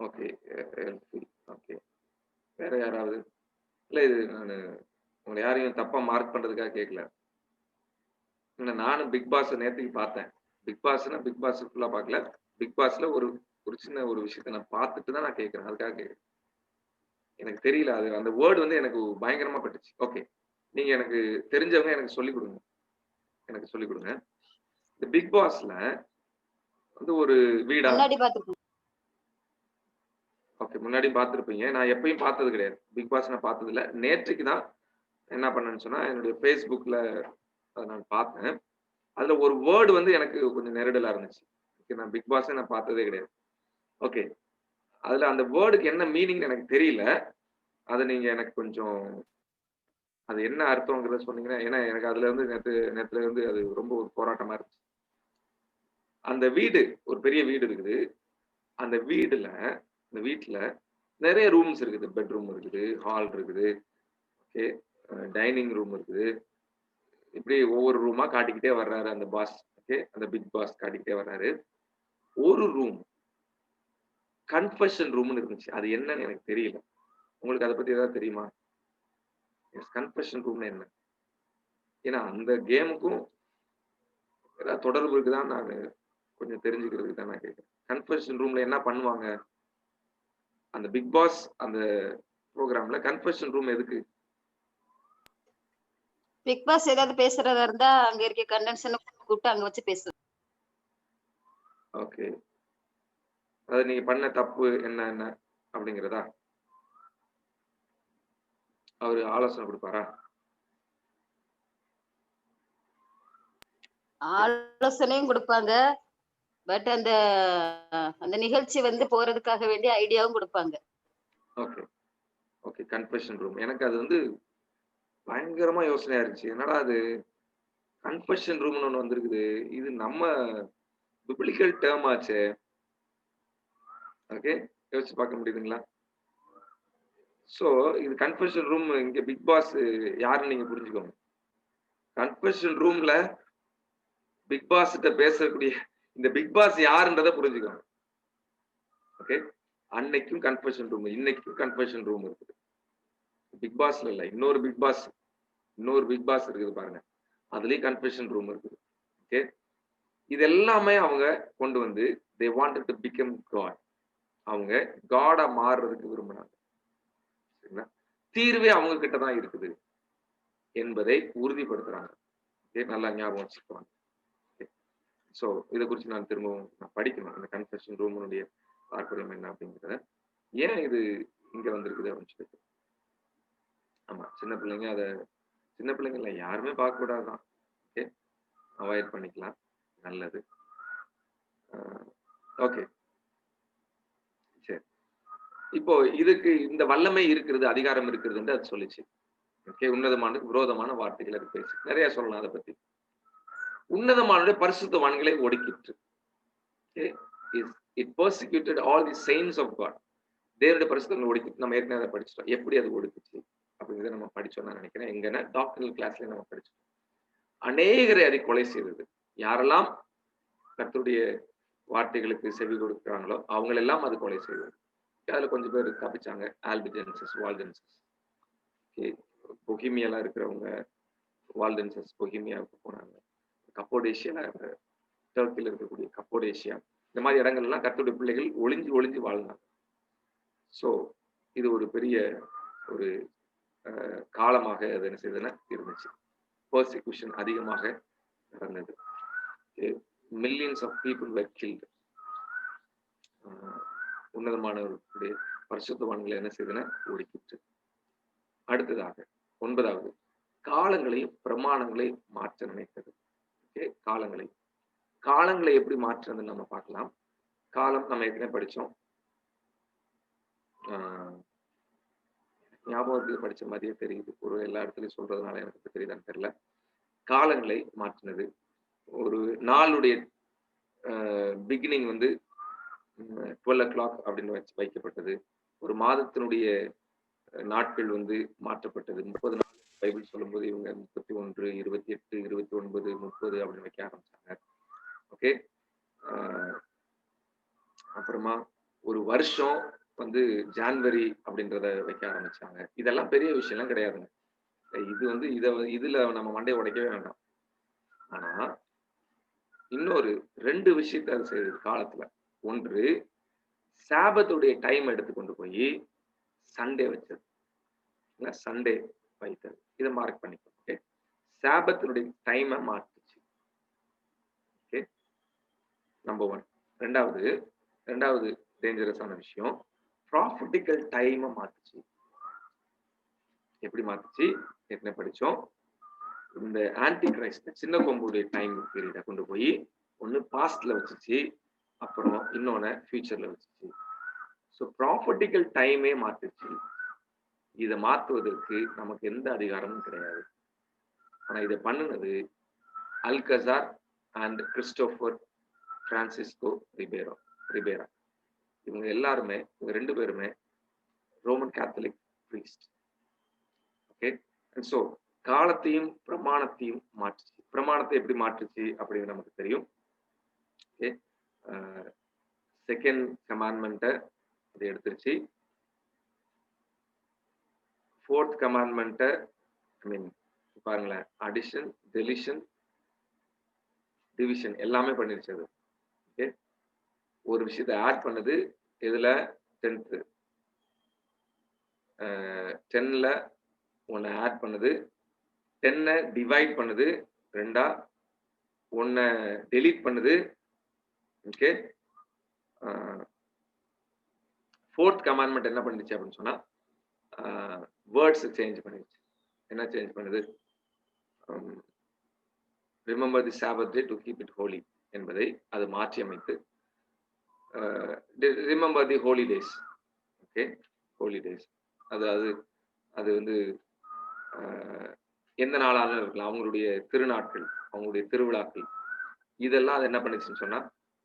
ஓகே, ஓகே, வேற யாராவது? இல்ல, இது நான் உங்களை யாரையும் தப்பா மார்க் பண்றதுக்காக கேட்கல. இல்ல, நானும் பிக் பாஸ் நேற்றுக்கு பார்த்தேன். பிக் பாஸ்னா பிக் பாஸ் ஃபுல்லா பார்க்கல. பிக் பாஸ்ல ஒரு ஒரு சின்ன ஒரு விஷயத்த நான் பார்த்துட்டு தான் நான் கேட்கிறேன். அதுக்காக கேட்கிறேன். எனக்கு தெரியல, அது அந்த வேர்டு வந்து எனக்கு பயங்கரமா பட்டுச்சு. ஓகே, நீங்க எனக்கு தெரிஞ்சவங்க எனக்கு சொல்லிக் கொடுங்க, எனக்கு சொல்லிக் கொடுங்க. இந்த பிக் பாஸ்ல வந்து ஒரு வீடா? முன்னாடி பாத்துருக்கோம். ஓகே, முன்னாடி பார்த்துருப்பீங்க. நான் எப்பயும் பார்த்தது கிடையாது. பிக் பாஸ் நான் பார்த்தது இல்லை. நேற்றுக்கு தான் என்ன பண்ணேன்னு சொன்னா, என்னுடைய ஃபேஸ்புக்ல அதை நான் பார்த்தேன். அதுல ஒரு வேர்டு வந்து எனக்கு கொஞ்சம் நெருடலா இருந்துச்சு. ஓகே, நான் பிக் பாஸை நான் பார்த்ததே கிடையாது. ஓகே, அதுல அந்த வேர்டுக்கு என்ன மீனிங் எனக்கு தெரியல. அதை நீங்க எனக்கு கொஞ்சம் அது என்ன அர்த்தங்கிறத சொன்னீங்கன்னா, ஏன்னா எனக்கு அதுல இருந்து நேத்துல இருந்து அது ரொம்ப ஒரு போராட்டமா இருந்துச்சு. அந்த வீடு ஒரு பெரிய வீடு இருக்குது. அந்த வீட்டுல நிறைய ரூம்ஸ் இருக்குது. பெட்ரூம் இருக்குது, ஹால் இருக்குது, ஓகே, டைனிங் ரூம் இருக்குது. இப்படி ஒவ்வொரு ரூமா காட்டிக்கிட்டே வர்றாரு அந்த பாஸ். ஓகே, அந்த பிக் பாஸ் காட்டிக்கிட்டே வர்றாரு. ஒரு ரூம் கன்ஃபெஷன் ரூம்னு இருந்துச்சு. அது என்னன்னு எனக்கு தெரியல. உங்களுக்கு அதை பத்தி ஏதாவது தெரியுமா? கன்ஃபெஷன் ரூம்னா என்ன? ஏன்னா அந்த கேமுக்கும் ஏதாவது தொடர்பு இருக்குதான், நான் கொஞ்சம் தெரிஞ்சுக்கிறதுக்கு தான் நான் கேட்கிறேன். கன்ஃபெஷன் ரூம்ல என்ன பண்ணுவாங்க? அந்த பிக் பாஸ் அந்த ப்ரோக்ராம்ல கன்ஃபெஷன் ரூம் எதுக்கு? பிக் பாஸ் ஏதாவது பேசுறதா இருந்தா அங்க இருக்க கண்டென்ஷன் கூப்பிட்டு அங்க வச்சு பேசு. ஓகே, அது நீங்க பண்ண தப்பு என்ன என்ன அப்படிங்கிறதா அவரு ஆலோசனை கொடுப்பாரா? ஆலோசனையும் கொடுப்பாங்க. பட் அந்த அந்த நிகழ்ச்சி வந்து போறதுக்காக வேண்டிய ஐடியாவும் கொடுப்பாங்க. Okay, okay, confession room. எனக்கு அது வந்து பயங்கரமா யோசனையா இருந்துச்சு. என்னடா அது கன்ஃபெஷன் ரூம்னு ஒண்ணு வந்திருக்குது, இது நம்ம பிப்ளிக்கல் டேர்ம் ஆச்சே. ஓகே, யோசிச்சு பார்க்க முடியுதுங்களா? சோ இது கன்ஃபெஷன் ரூம். இங்க பிக் பாஸ் யாருன்னு நீங்க புரிஞ்சுக்கோங்க. கன்ஃபெஷன் ரூம்ல பிக் பாஸ் கிட்ட பேசக்கூடிய இந்த பிக் பாஸ் யாருன்றதை புரிஞ்சுக்கோங்க. ஓகே, அன்னைக்கும் கன்ஃபெஷன் ரூம், இன்னைக்கும் கன்ஃபெஷன் ரூம் இருக்குது. பிக் பாஸ்ல இல்ல, இன்னொரு பிக் பாஸ் இருக்குது பாருங்க, அதுலயும் கன்ஃபெஷன் ரூம் இருக்குது. ஓகே, இது எல்லாமே அவங்க கொண்டு வந்து they wanted to become God. அவங்க காடா மாறுறதுக்கு விரும்பினாங்க. சரிங்களா? தீர்வே அவங்க கிட்ட தான் இருக்குது என்பதை உறுதிப்படுத்துறாங்க. ஓகே, நல்லா ஞாபகம் வச்சுக்குவாங்க. சோ இதை குறித்து நான் திரும்பவும் படிக்கணும். இந்த கன்ஃபெஷன் ரூமுடைய தாற்பயம் என்ன அப்படிங்கிறத, ஏன் இது இங்க வந்திருக்குது அப்படின்னு சொல்லிட்டு. ஆமா, சின்ன பிள்ளைங்க இல்லை, யாருமே பார்க்க கூடாதுதான். ஓகே, அவாய்ட் பண்ணிக்கலாம், நல்லது. ஓகே, சரி. இப்போ இதுக்கு இந்த வல்லமை இருக்கிறது, அதிகாரம் இருக்கிறதுன்னு அது சொல்லிச்சு. ஓகே, உன்னதமான விரோதமான வார்த்தைகள் அது பேசி நிறைய சொல்லலாம். அதை பத்தி உன்னதமான பரிசுத்தவான்களை ஒடுக்கிற்று. It persecuted all the saints of God. தேவனுடைய பரிசுத்தங்களை ஒடுக்கிட்டு, நம்ம ஏற்கனவே அதை படிச்சிட்டோம். எப்படி அது ஒடுக்குச்சு அப்படிங்கிறத நம்ம படிச்சோம் நான் நினைக்கிறேன். எங்கன்னா டாக்டரல் கிளாஸ்ல நம்ம படிச்சோம். அநேகரை அதை கொலை செய்தது. யாரெல்லாம் கர்த்தருடைய வார்த்தைகளுக்கு செவி கொடுக்கிறாங்களோ அவங்களெல்லாம் அது கொலை செய்தது. அதுல கொஞ்சம் பேர் தப்பிச்சாங்க. ஆல்பிஜென்சஸ், வால்ஜென்சஸ், பொஹிமியெல்லாம் இருக்கிறவங்க, வால்டன்சஸ் பொஹிமியாவுக்கு போனாங்க. கப்போடேஷியா, டர்க்கியில் இருக்கக்கூடிய கப்போடேஷியா, இந்த மாதிரி இடங்கள் எல்லாம் கர்த்தருடைய பிள்ளைகள் ஒளிஞ்சு ஒளிஞ்சு வாழ்ந்தாங்க. ஸோ இது ஒரு பெரிய ஒரு காலமாக அது என்ன செய்ததுன்னா இருந்துச்சு. பர்சிக்யூஷன் அதிகமாக நடந்தது. Millions of people were killed. உன்னதமானவர்களுடைய பரிசுத்தவான்களை என்ன செய்தன ஒடுக்கிட்டு. அடுத்ததாக 9வது, காலங்களையும் பிரமாணங்களையும் மாற்ற நினைத்தது. காலங்களை எப்படி மாற்றுறதுன்னு நம்ம பார்க்கலாம். காலம் நம்ம ஏற்கனவே படிச்சோம். ஞாபகத்துக்கு படிச்ச மாதிரியே தெரியுது. ஒரு எல்லா இடத்துலயும் சொல்றதுனால எனக்கு தெரியுதான்னு தெரியல. காலங்களை மாற்றினது. ஒரு நாளுடைய பிகினிங் வந்து 12 o'clock அப்படின்னு வைக்கப்பட்டது. ஒரு மாதத்தினுடைய நாட்கள் வந்து மாற்றப்பட்டது. 30 நாள் பைபிள் சொல்லும்போது இவங்க 31, 28, 29, 30 அப்படின்னு வைக்க ஆரம்பிச்சாங்க. ஓகே. அப்புறமா ஒரு வருஷம் வந்து ஜான்வரி அப்படின்றத வைக்க ஆரம்பிச்சாங்க. இதெல்லாம் பெரிய விஷயம்லாம் கிடையாதுங்க. இது வந்து இதுல நம்ம மண்டையை உடைக்கவே வேண்டாம். ஆனா இன்னொரு 2 விஷயத்தை அது செய்யுது காலத்துல. ஒன்று, சாபத்துடைய டைம் எடுத்து கொண்டு போய் சண்டே வச்சது. சண்டே வைத்தது. இதை மார்க் பண்ணிக்கோ. ஓகே. சாபத்தினுடைய டைமை மாற்றுச்சு. ஓகே. நம்பர் 1. ரெண்டாவது டேஞ்சரஸான விஷயம், ப்ராஃபிட்டிக்கல் டைமை மாத்துச்சு. எப்படி மாத்துச்சு? என்ன படிச்சோம்? இந்த ஆன்டி கிரைஸ்ட் சின்ன கொம்புடைய டைம் பீரியடை கொண்டு போய் ஒன்னு பாஸ்ட்ல வச்சுச்சு, அப்புறம் இன்னொன்னு ஃபியூச்சர்ல வச்சுச்சு. ஸோ ப்ராஃபிட்டிக்கல் டைமே மாத்துச்சு. இதை மாத்துவதற்கு நமக்கு எந்த அதிகாரமும் கிடையாது. ஆனா இதை பண்ணுனது அல்கசார் அண்ட் கிறிஸ்டோபர் பிரான்சிஸ்கோ ரிபேரா. இவங்க எல்லாருமே, இவங்க 2 பேருமே Roman Catholic priest. Okay. So காலத்தையும் பிரமாணத்தையும் மாற்றுச்சு. பிரமாணத்தை எப்படி மாற்றுச்சு அப்படின்னு நமக்கு தெரியும். ஓகே. செகண்ட் கமாண்ட்மெண்ட்டை அதை எடுத்துருச்சு. 4th கமாண்ட்மெண்ட்டை பாருங்களேன், அடிஷன், டெலிஷன், டிவிஷன் எல்லாமே பண்ணிருச்சு அது. ஓகே. ஒரு விஷயத்தை ஆட் பண்ணுது. இதுல 10th 10ல ஒன்னு ஆட் பண்ணுது, 10 டிவைட் பண்ணுது, 2 1 டெலீட் பண்ணுது. ஓகே. 4th கமாண்ட்மெண்ட் என்ன பண்ணிச்சு அப்படின்னு சொன்னா வேர்ட்ஸ் சேஞ்ச் பண்ணிடுச்சு. என்ன சேஞ்ச் பண்ணுது? Remember the sabbath day to keep it holy என்பதை அது மாற்றி அமைத்து remember the holy days. Okay. Holy days அது வந்து எந்த நாளாலும் இருக்கலாம். அவங்களுடைய திருநாட்கள், அவங்களுடைய திருவிழாக்கள், இதெல்லாம் அது என்ன பண்ணிச்சுன்னு சொன்னா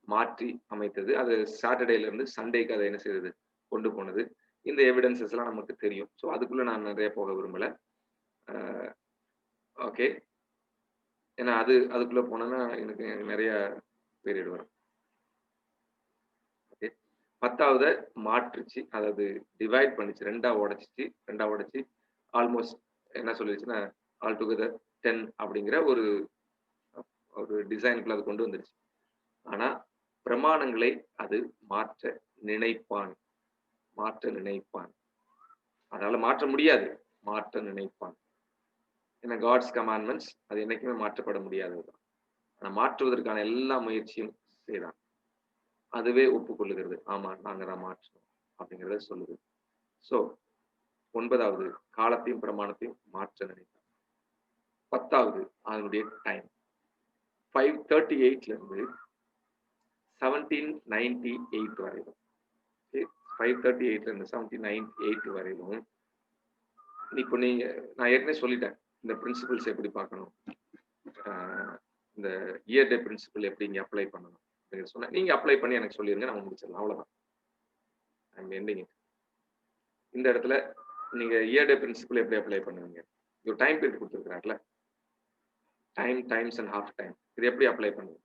மாற்றி அமைத்தது. அது சாட்டர்டேல இருந்து சண்டேக்கு அதை என்ன செய்தது கொண்டு போனது. இந்த எவிடன்சஸ் எல்லாம் நமக்கு தெரியும். ஸோ அதுக்குள்ள நான் நிறைய போக விரும்பல. ஓகே. ஏன்னா அதுக்குள்ள போனேன்னா எனக்கு நிறைய பீரியட் வரும். ஓகே. 10வது மாற்றுச்சு, அதாவது டிவைட் பண்ணிச்சு, 2 உடைச்சு ஆல்மோஸ்ட் என்ன சொல்லிடுச்சுன்னா ஆல் டுகெதர் 10 அப்படிங்கிற ஒரு டிசைனுக்குள்ள அது கொண்டு வந்துருச்சு. ஆனா பிரமாணங்களை அது மாற்ற நினைப்பான். அதனால மாற்ற முடியாது, மாற்ற நினைப்பான். ஏன்னா காட்ஸ் கமாண்ட்மெண்ட்ஸ் அது என்னைக்குமே மாற்றப்பட முடியாததுதான். ஆனா மாற்றுவதற்கான எல்லா முயற்சியும் செய்தான். அதுவே ஒப்புக்கொள்ளுகிறது, ஆமா நாங்க தான் மாற்றணும் அப்படிங்கிறத சொல்லுது. ஸோ 9வது காலத்தையும் பிரமாணத்தையும் மாற்ற நினைத்தான். 10வது அதனுடைய டைம் 538 இருந்து 1798 வரையிலும். 538 இருந்து 1798 வரையிலும். இப்போ நான் ஏற்கனவே சொல்லிட்டேன் இந்த பிரின்சிபிள்ஸ் எப்படி பார்க்கணும், இந்த இயர் டே பிரின்சிபிள் எப்படி இங்க அப்ளை பண்ணணும் அப்படின்னு சொன்னேன். நீங்க அப்ளை பண்ணி எனக்கு சொல்லிருங்க, நம்ம முடிச்சிடலாம். அவ்வளவுதான். I'm ending it. இந்த இடத்துல நீங்க இயர் டே பிரின்சிபிள் எப்படி அப்ளை பண்ணுவீங்க? ஒரு டைம் பீரியட் கொடுத்துருக்காருல, time, times and half time, இது எப்படி அப்ளை பண்ணுவீங்க?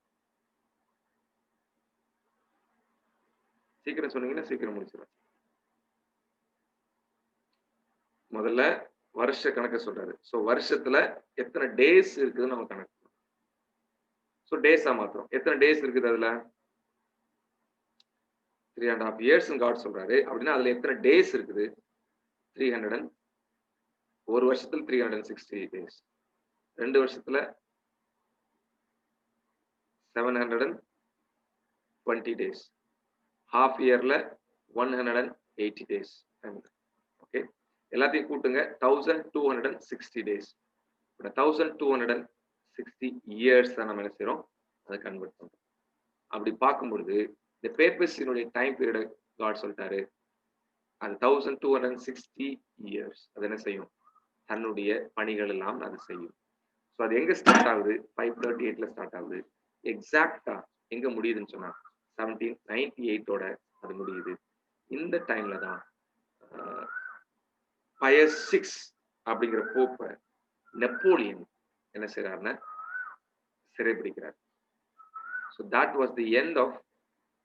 சீக்கிரம் சொன்னீங்கன்னா சீக்கிரம் முடிச்சிடலாம். முதல்ல வருஷ கணக்க சொல்றாரு. ஸோ வருஷத்துல எத்தனை டேஸ் இருக்குதுன்னு நம்ம கணக்கு. ஸோ டேஸா மாத்திரம் எத்தனை டேஸ் இருக்குது அதுல 3.5 years காட் சொல்றாரு. அப்படின்னா அதுல எத்தனை டேஸ் இருக்குது? 300. ஒரு வருஷத்துல 360 டேஸ், 2 வருஷத்துல 720 டேஸ், ஹாஃப் இயர்ல 180 டேஸ். ஓகே, எல்லாத்தையும் கூட்டுங்க. 1260 டேஸ். 1260 இயர்ஸ் தான் நம்ம என்ன செய்யறோம், அதை கன்வெர்ட் பண்றோம். அப்படி பார்க்கும்பொழுது இந்த பேப்பர்ஸினுடைய டைம் பீரியட் காட் சொல்லிட்டாரு, அது 1260 இயர்ஸ். அது என்ன செய்யும்? தன்னுடைய பணிகள் எல்லாம் அது செய்யும். ஸோ அது எங்க ஸ்டார்ட் ஆகுது? 538 ஸ்டார்ட் ஆகுது. எக்ஸாக்டா எங்க முடியுதுன்னு சொன்னா 1798 அது முடியுது. இந்த டைம்ல தான் பயஸ் 6 அப்படிங்கிற போப்பை நெப்போலியன் என்ன செய்யறாருன்னா சிறைபிடிக்கிறார். So that was the end of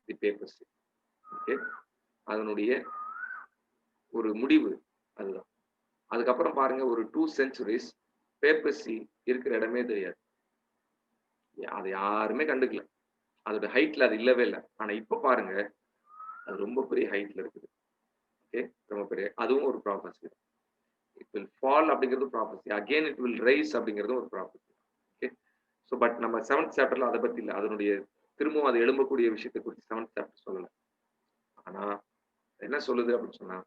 the papacy. Okay, அதனுடைய ஒரு முடிவு அதுதான். அதுக்கப்புறம் பாருங்க, ஒரு 2 centuries பேப்பர்சி இருக்கிற இடமே தெரியாது. அதை யாருமே கண்டுக்கல. அதோட ஹைட்ல அது இல்லவே இல்லை. ஆனா இப்ப பாருங்க, அது ரொம்ப பெரிய ஹைட்ல இருக்குது. ஓகே, ரொம்ப பெரிய, அதுவும் ஒரு ப்ராபஸி. இட் வில் ஃபால் அப்படிங்கிறது prophecy. Again it will rise அப்படிங்கிறது ஒரு ப்ராபஸி. ஓகே, ஸோ பட் நம்ம 7th chapterல அதை பத்தி இல்லை. அதனுடைய திரும்பவும் அது எழும்பக்கூடிய விஷயத்தை குறித்து 7th chapter சொல்லலை. ஆனா என்ன சொல்லுது அப்படின்னு சொன்னா,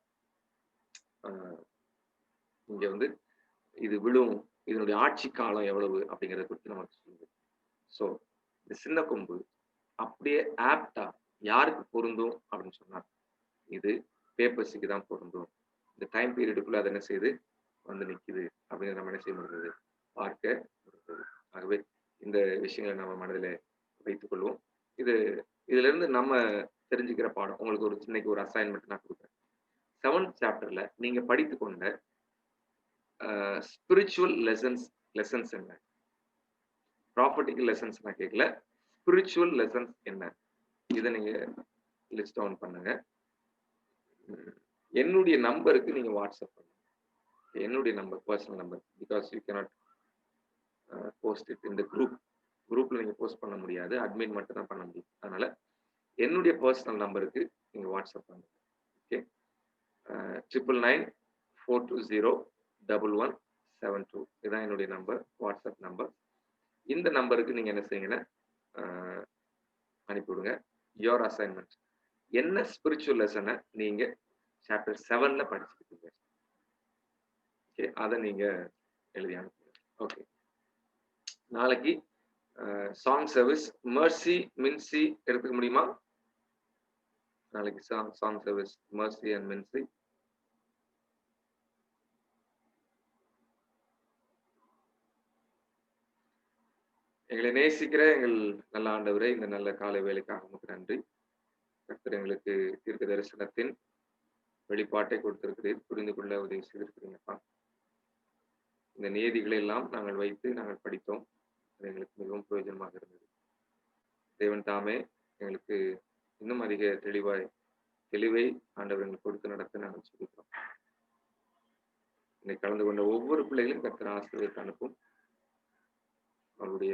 இங்க வந்து இது விழும், இதனுடைய ஆட்சி காலம் எவ்வளவு அப்படிங்கிறத குறித்து நமக்கு சொல்லுது. ஸோ இந்த சின்ன கொம்பு அப்படியே ஆப்டா யாருக்கு பொருந்தும் அப்படின்னு சொன்னா, இது பேப்பர்ஸுக்கு தான் பொருந்தும். இந்த டைம் பீரியடுக்குள்ள அது என்ன செய்யுது, வந்து நிக்குது அப்படின்னு நம்ம என்ன செய்ய முடியுது, பார்க்க முடியுது. ஆகவே இந்த விஷயங்களை நம்ம மனதில் வைத்துக் கொள்வோம். இதுல இருந்து நம்ம தெரிஞ்சுக்கிற பாடம் உங்களுக்கு ஒரு சின்னைக்கு ஒரு அசைன்மெண்ட் நான் கொடுக்குறேன். 7th chapterல நீங்க படித்து கொண்ட ஸ்பிரிச்சுவல் லெசன்ஸ் என்ன? ப்ராப்பர்ட்டிக்கல் லெசன்ஸ் நான் கேட்கல, ஸ்பிரிச்சுவல் லெசன்ஸ் என்ன, இதை நீங்க லிஸ்ட் டவுன் பண்ணுங்க. என்னுடைய நம்பருக்கு நீங்க வாட்ஸ்அப் பண்ணுங்க. என்னுடைய number, personal number, because you cannot post it இந்த குரூப்ல நீங்க போஸ்ட் பண்ண முடியாது, அட்மின் மட்டும் தான் பண்ண முடியும். அதனால என்னுடைய பர்சனல் நம்பருக்கு நீங்க வாட்ஸ்அப் பண்ணுங்க. ஓகே, 9994201172 இதுதான் என்னுடைய நம்பர், வாட்ஸ்அப் நம்பர். இந்த நம்பருக்கு நீங்க என்ன செய்யுங்கன்னா அனுப்பிவிடுங்க யோர் அசைன்மெண்ட். என்ன ஸ்பிரிச்சுவல் லெசனை நீங்க சாப்டர் 7ல படிச்சிருக்கீங்க, ஓகே, அதை நீங்க எழுதி அனுப்புங்க. ஓகே, நாளைக்கு சாங் சர்வீஸ் மர்சி மின்சி எடுத்துக்க முடியுமா? நாளைக்கு சாங் சர்வீஸ் மர்சி அண்ட் மின்சி. எங்களை நேசிக்கிற எங்கள் நல்ல ஆண்டவரே, இந்த நல்ல காலை வேலைக்காக உங்களுக்கு நன்றி. கர்த்தர் எங்களுக்கு தீர்க்க தரிசனத்தின் வெளிப்பாட்டை கொடுத்திருக்கிறீர், புரிந்து கொள்ள உதவி செய்திருக்கிறீங்கப்பா. இந்த நீதிகளை எல்லாம் நாங்கள் வைத்து நாங்கள் படித்தோம். அது எங்களுக்கு மிகவும் பிரயோஜனமாக இருந்தது. தேவன் தாமே எங்களுக்கு இன்னும் அதிக தெளிவை ஆண்டவர் எங்களுக்கு கொடுத்து நடத்த நாங்கள் சொல்லிக்கிறோம். இன்னைக்கு கலந்து கொண்ட ஒவ்வொரு பிள்ளைகளும் கர்த்தர் ஆசீர்வதித்து அனுப்பும். அவருடைய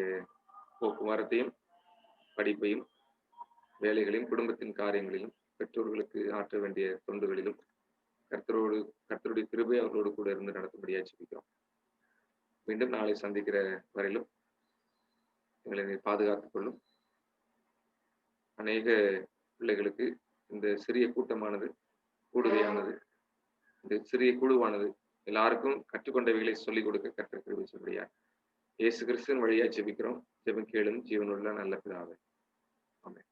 போக்குவரத்தையும் படிப்பையும் வேலைகளையும் குடும்பத்தின் காரியங்களிலும் பெற்றோர்களுக்கு ஆற்ற வேண்டிய தொண்டுகளிலும் கர்த்தருடைய கிருபை அவர்களோடு கூட இருந்து நடத்தும்படியா ஜெபிக்கிறோம். மீண்டும் நாளை சந்திக்கிற வரையிலும் எங்களை பாதுகாத்துக் கொள்ளும். அநேக பிள்ளைகளுக்கு இந்த சிறிய கூடுகையானது இந்த சிறிய குழுவானது எல்லாருக்கும் கற்றுக்கொண்டவைகளை சொல்லிக் கொடுக்க கர்த்தர் கிருபை செய்யும்படியா இயேசு கிறிஸ்துவின் வழியா ஜெபிக்கிறோம். ஜெபம் கேளும் ஜீவனுள்ள நல்ல பிதாவே. ஆமென்.